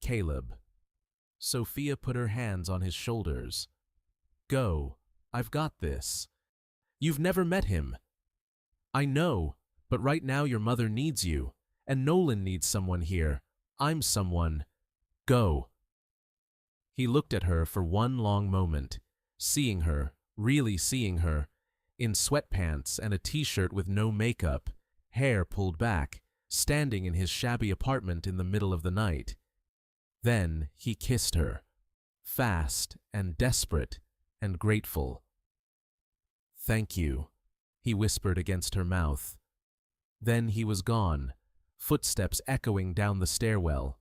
"Caleb." Sophia put her hands on his shoulders. "Go. I've got this. You've never met him." "I know, but right now your mother needs you, and Nolan needs someone here. I'm someone. Go." He looked at her for one long moment, seeing her, really seeing her, in sweatpants and a t-shirt with no makeup, hair pulled back, standing in his shabby apartment in the middle of the night. Then he kissed her, fast and desperate and grateful. "Thank you," he whispered against her mouth. Then he was gone, footsteps echoing down the stairwell.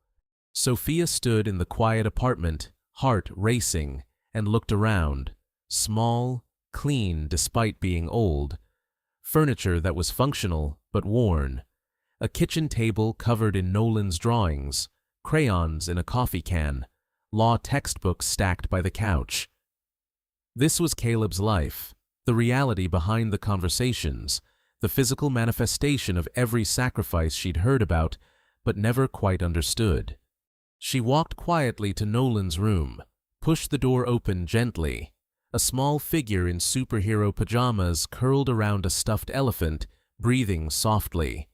Sophia stood in the quiet apartment, heart racing, and looked around, small, clean despite being old, furniture that was functional but worn, a kitchen table covered in Nolan's drawings, crayons in a coffee can, law textbooks stacked by the couch. This was Caleb's life, the reality behind the conversations, the physical manifestation of every sacrifice she'd heard about but never quite understood. She walked quietly to Nolan's room, pushed the door open gently. A small figure in superhero pajamas curled around a stuffed elephant, breathing softly.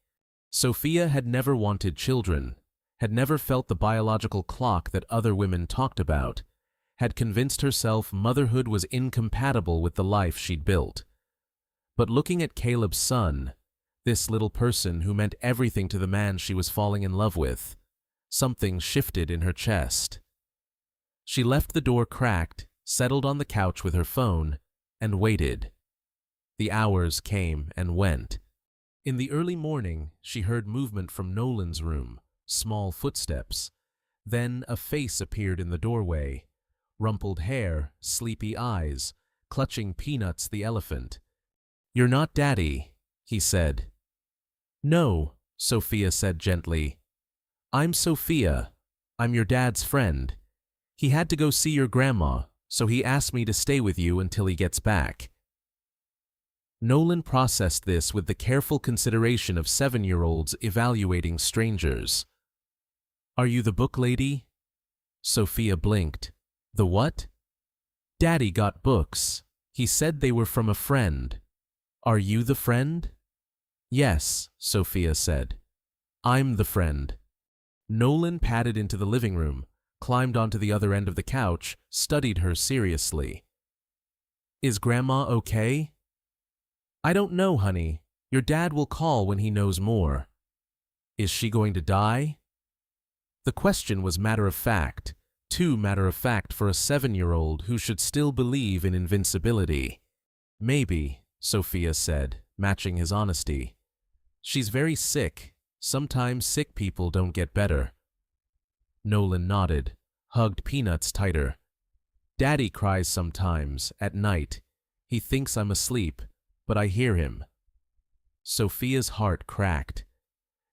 Sophia had never wanted children, had never felt the biological clock that other women talked about, had convinced herself motherhood was incompatible with the life she'd built. But looking at Caleb's son, this little person who meant everything to the man she was falling in love with, something shifted in her chest. She left the door cracked, settled on the couch with her phone, and waited. The hours came and went. In the early morning, she heard movement from Nolan's room, small footsteps. Then a face appeared in the doorway, rumpled hair, sleepy eyes, clutching Peanuts the elephant. "You're not Daddy," he said. "No," Sophia said gently. "I'm Sophia. I'm your dad's friend. He had to go see your grandma, so he asked me to stay with you until he gets back." Nolan processed this with the careful consideration of 7-year-olds evaluating strangers. "Are you the book lady?" Sophia blinked. "The what?" "Daddy got books. He said they were from a friend. Are you the friend?" "Yes," Sophia said. "I'm the friend." Nolan padded into the living room, climbed onto the other end of the couch, studied her seriously. "Is Grandma okay?" "I don't know, honey. Your dad will call when he knows more." "Is she going to die?" The question was matter-of-fact, too matter-of-fact for a 7-year-old who should still believe in invincibility. "Maybe," Sophia said, matching his honesty. "She's very sick. Sometimes sick people don't get better." Nolan nodded, hugged Peanuts tighter. "Daddy cries sometimes, at night. He thinks I'm asleep, but I hear him." Sophia's heart cracked.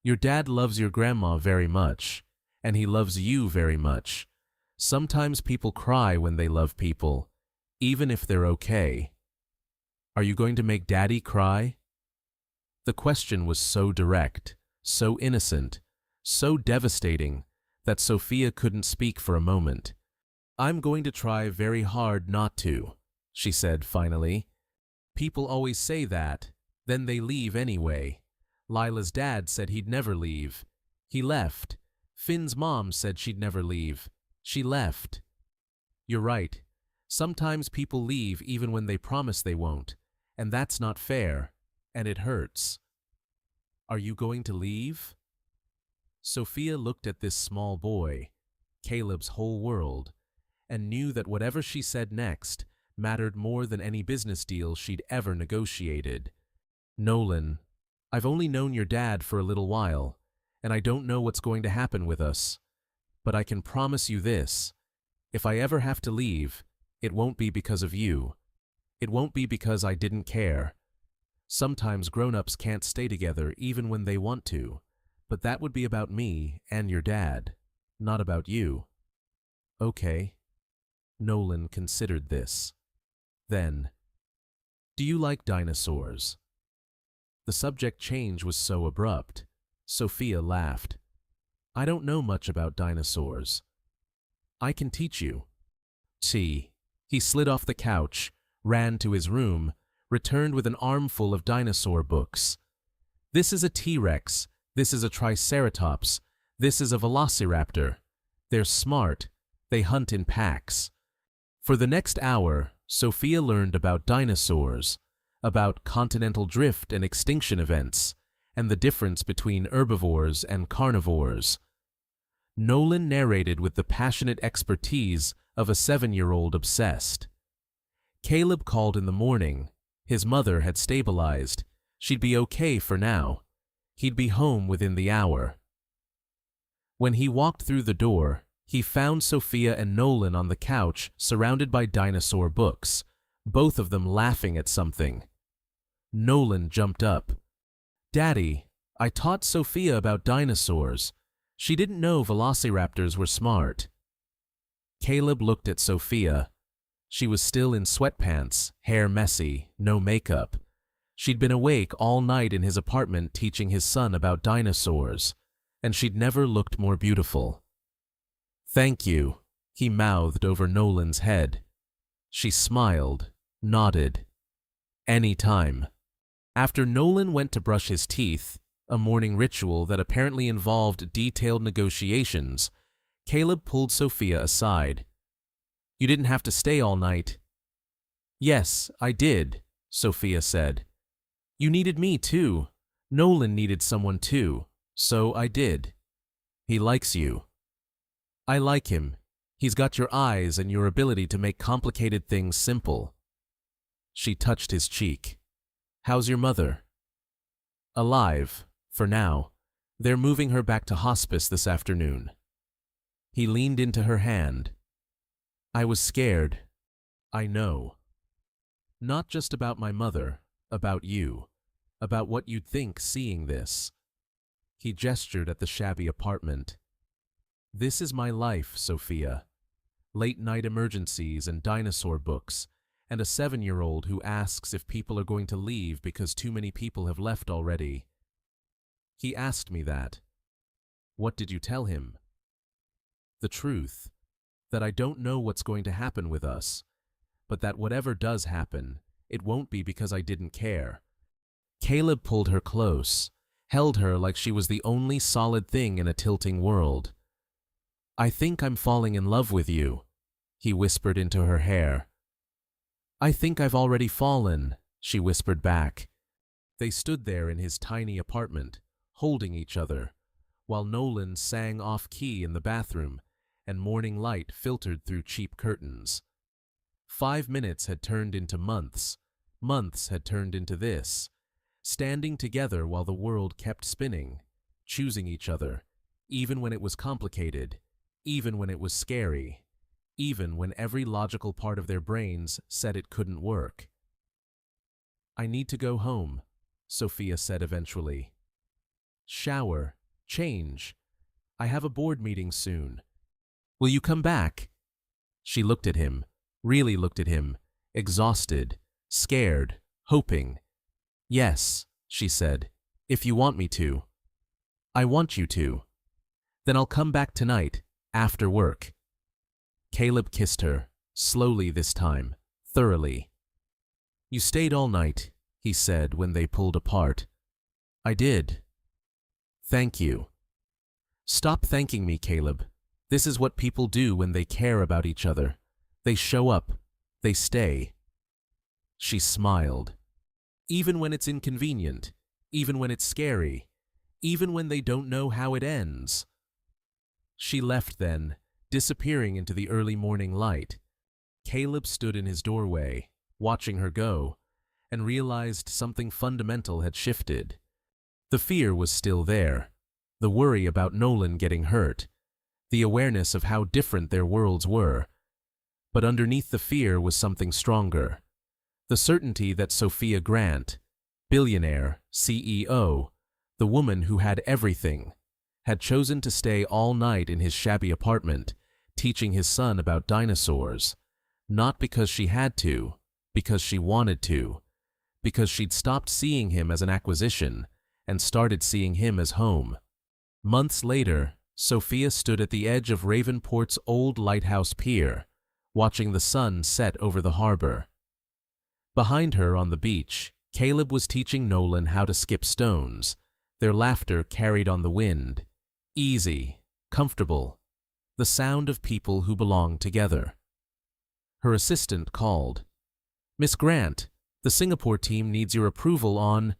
"Your dad loves your grandma very much, and he loves you very much. Sometimes people cry when they love people, even if they're okay. Are you going to make Daddy cry?" The question was so direct, so innocent, so devastating, that Sophia couldn't speak for a moment. "I'm going to try very hard not to," she said finally. "People always say that, then they leave anyway. Lila's dad said he'd never leave. He left. Finn's mom said she'd never leave. She left. You're right. Sometimes people leave even when they promise they won't, and that's not fair, and it hurts. Are you going to leave?" Sophia looked at this small boy, Caleb's whole world, and knew that whatever she said next, mattered more than any business deal she'd ever negotiated. Nolan, I've only known your dad for a little while, and I don't know what's going to happen with us. But I can promise you this. If I ever have to leave, it won't be because of you. It won't be because I didn't care. Sometimes grown-ups can't stay together even when they want to, but that would be about me and your dad, not about you. Okay. Nolan considered this. Then, do you like dinosaurs? The subject change was so abrupt. Sophia laughed. I don't know much about dinosaurs. I can teach you. See, he slid off the couch, ran to his room, returned with an armful of dinosaur books. This is a T-Rex, this is a Triceratops, this is a Velociraptor. They're smart, they hunt in packs. For the next hour, Sophia learned about dinosaurs, about continental drift and extinction events, and the difference between herbivores and carnivores. Nolan narrated with the passionate expertise of a 7-year-old obsessed. Caleb called in the morning. His mother had stabilized. She'd be okay for now. He'd be home within the hour. When he walked through the door, he found Sophia and Nolan on the couch surrounded by dinosaur books, both of them laughing at something. Nolan jumped up. Daddy, I taught Sophia about dinosaurs. She didn't know velociraptors were smart. Caleb looked at Sophia. She was still in sweatpants, hair messy, no makeup. She'd been awake all night in his apartment teaching his son about dinosaurs, and she'd never looked more beautiful. Thank you, he mouthed over Nolan's head. She smiled, nodded. Any time. After Nolan went to brush his teeth, a morning ritual that apparently involved detailed negotiations, Caleb pulled Sophia aside. You didn't have to stay all night. Yes, I did, Sophia said. You needed me too. Nolan needed someone too, so I did. He likes you. I like him. He's got your eyes and your ability to make complicated things simple. She touched his cheek. How's your mother? Alive, for now. They're moving her back to hospice this afternoon. He leaned into her hand. I was scared. I know. Not just about my mother, about you, about what you'd think seeing this. He gestured at the shabby apartment. This is my life, Sophia. Late-night emergencies and dinosaur books, and a 7-year-old who asks if people are going to leave because too many people have left already. He asked me that. What did you tell him? The truth, that I don't know what's going to happen with us, but that whatever does happen, it won't be because I didn't care. Caleb pulled her close, held her like she was the only solid thing in a tilting world. I think I'm falling in love with you, he whispered into her hair. I think I've already fallen, she whispered back. They stood there in his tiny apartment, holding each other, while Nolan sang off-key in the bathroom, and morning light filtered through cheap curtains. 5 minutes had turned into months. Months had turned into this. Standing together while the world kept spinning, choosing each other, even when it was complicated, even when it was scary, even when every logical part of their brains said it couldn't work. I need to go home, Sophia said eventually. Shower, change. I have a board meeting soon. Will you come back? She looked at him, really looked at him, exhausted, scared, hoping. Yes, she said, if you want me to. I want you to. Then I'll come back tonight, after work. Caleb kissed her, slowly this time, thoroughly. You stayed all night, he said when they pulled apart. I did. Thank you. Stop thanking me, Caleb. This is what people do when they care about each other. They show up. They stay. She smiled. Even when it's inconvenient, even when it's scary, even when they don't know how it ends. She left then, disappearing into the early morning light. Caleb stood in his doorway, watching her go, and realized something fundamental had shifted. The fear was still there, the worry about Nolan getting hurt, the awareness of how different their worlds were. But underneath the fear was something stronger. The certainty that Sophia Grant, billionaire, CEO, the woman who had everything, had chosen to stay all night in his shabby apartment, teaching his son about dinosaurs, not because she had to, because she wanted to, because she'd stopped seeing him as an acquisition and started seeing him as home. Months later, Sophia stood at the edge of Ravenport's old lighthouse pier, watching the sun set over the harbor. Behind her on the beach, Caleb was teaching Nolan how to skip stones, their laughter carried on the wind, easy, comfortable, the sound of people who belong together. Her assistant called. "Miss Grant, the Singapore team needs your approval on—"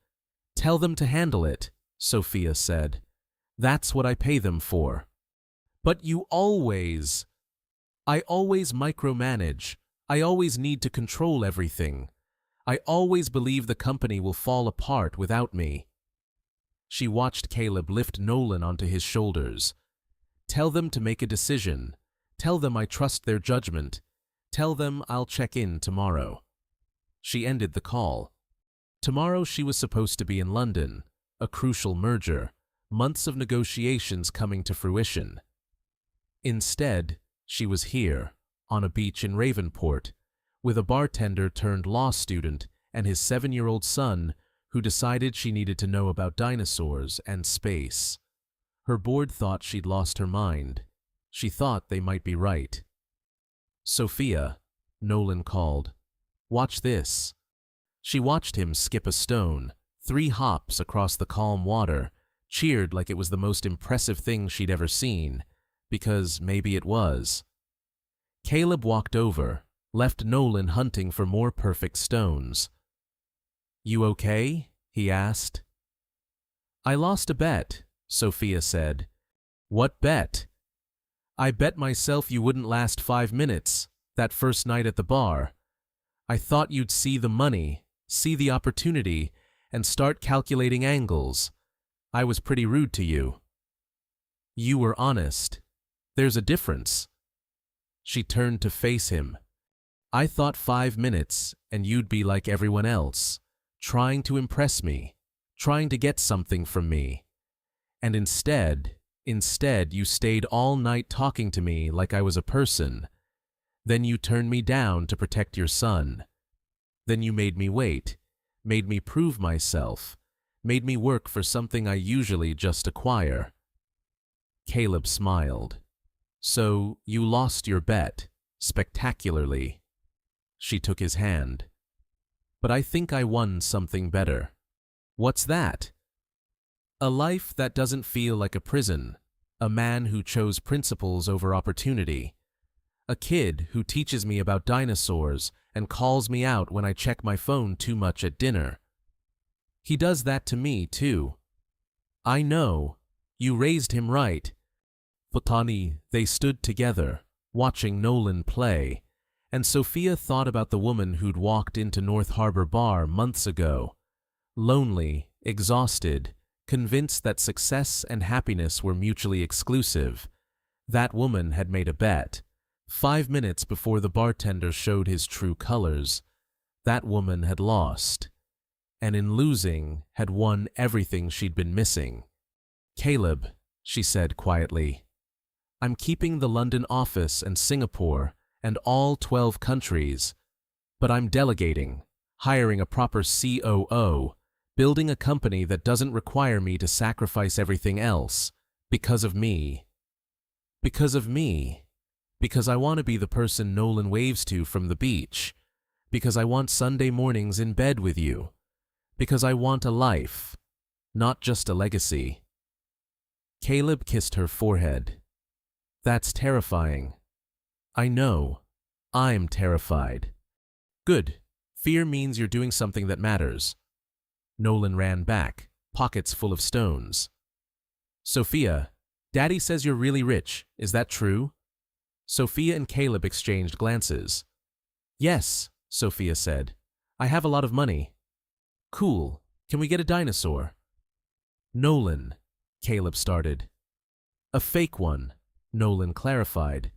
"Tell them to handle it," Sophia said. "That's what I pay them for." "But you always—" "I always micromanage. I always need to control everything. I always believe the company will fall apart without me." She watched Caleb lift Nolan onto his shoulders. "Tell them to make a decision. Tell them I trust their judgment. Tell them I'll check in tomorrow." She ended the call. Tomorrow she was supposed to be in London, a crucial merger, months of negotiations coming to fruition. Instead, she was here, on a beach in Ravenport, with a bartender turned law student and his 7-year-old son who decided she needed to know about dinosaurs and space. Her board thought she'd lost her mind. She thought they might be right. "Sophia," Nolan called. "Watch this." She watched him skip a stone, 3 hops across the calm water, cheered like it was the most impressive thing she'd ever seen, because maybe it was. Caleb walked over, left Nolan hunting for more perfect stones. "You okay?" he asked. "I lost a bet," Sophia said. "What bet?" "I bet myself you wouldn't last 5 minutes, that first night at the bar. I thought you'd see the money, see the opportunity, and start calculating angles. I was pretty rude to you." "You were honest. There's a difference." She turned to face him. "I thought 5 minutes and you'd be like everyone else, trying to impress me, trying to get something from me. And instead you stayed all night talking to me like I was a person. Then you turned me down to protect your son. Then you made me wait, made me prove myself, made me work for something I usually just acquire." Caleb smiled. "So you lost your bet, spectacularly." She took his hand. "But I think I won something better." "What's that?" "A life that doesn't feel like a prison, a man who chose principles over opportunity, a kid who teaches me about dinosaurs and calls me out when I check my phone too much at dinner. He does that to me, too." "I know. You raised him right." Botany, they stood together, watching Nolan play, and Sophia thought about the woman who'd walked into North Harbor Bar months ago, lonely, exhausted, convinced that success and happiness were mutually exclusive. That woman had made a bet. 5 minutes before the bartender showed his true colors, that woman had lost, and in losing had won everything she'd been missing. "Caleb," she said quietly, "I'm keeping the London office and Singapore and all 12 countries, but I'm delegating, hiring a proper COO, building a company that doesn't require me to sacrifice everything else, because of me. Because of me. Because I want to be the person Nolan waves to from the beach. Because I want Sunday mornings in bed with you. Because I want a life, not just a legacy." Caleb kissed her forehead. "That's terrifying." "I know. I'm terrified." "Good. Fear means you're doing something that matters." Nolan ran back, pockets full of stones. "Sophia, Daddy says you're really rich. Is that true?" Sophia and Caleb exchanged glances. Yes, Sophia said. I have a lot of money. Cool. Can we get a dinosaur? Nolan, Caleb started. A fake one, Nolan clarified.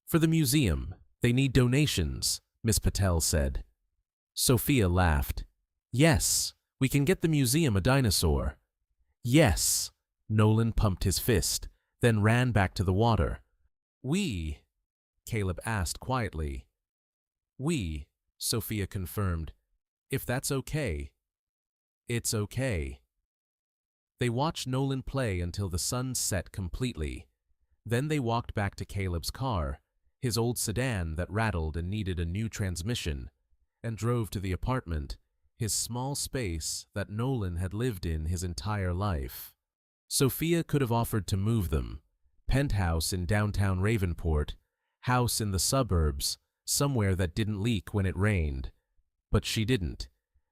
For the museum, they need donations, Miss Patel said. Sophia laughed. Yes, we can get the museum a dinosaur. Yes, Nolan pumped his fist, then ran back to the water. We, Caleb asked quietly. We, Sophia confirmed. If that's okay. It's okay. They watched Nolan play until the sun set completely. Then they walked back to Caleb's car, his old sedan that rattled and needed a new transmission, and drove to the apartment, his small space that Nolan had lived in his entire life. Sophia could have offered to move them. Penthouse in downtown Ravenport, house in the suburbs, somewhere that didn't leak when it rained. But she didn't,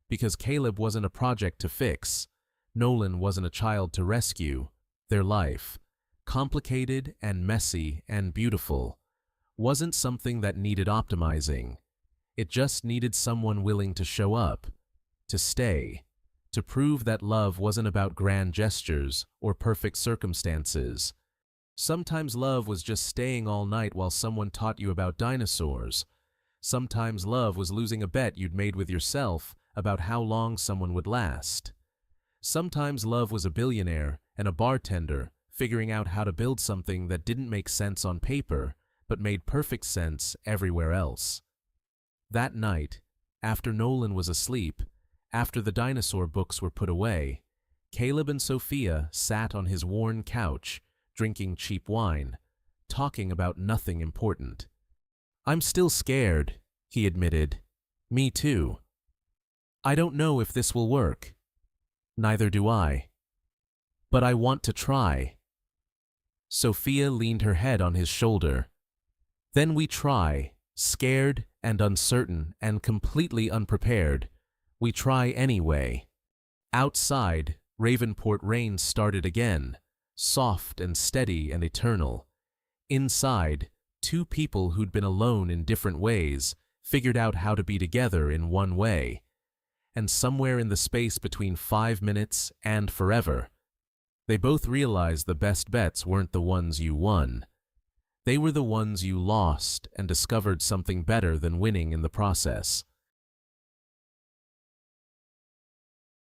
because Caleb wasn't a project to fix. Nolan wasn't a child to rescue. Their life, complicated and messy and beautiful, wasn't something that needed optimizing. It just needed someone willing to show up, to stay, to prove that love wasn't about grand gestures or perfect circumstances. Sometimes love was just staying all night while someone taught you about dinosaurs. Sometimes love was losing a bet you'd made with yourself about how long someone would last. Sometimes love was a billionaire and a bartender figuring out how to build something that didn't make sense on paper, but made perfect sense everywhere else. That night, after Nolan was asleep, after the dinosaur books were put away, Caleb and Sophia sat on his worn couch, drinking cheap wine, talking about nothing important. I'm still scared, he admitted. Me too. I don't know if this will work. Neither do I. But I want to try. Sophia leaned her head on his shoulder. Then we try, scared and uncertain and completely unprepared. We try anyway. Outside, Ravenport rain started again, soft and steady and eternal. Inside, two people who'd been alone in different ways figured out how to be together in one way. And somewhere in the space between 5 minutes and forever, they both realized the best bets weren't the ones you won. They were the ones you lost and discovered something better than winning in the process.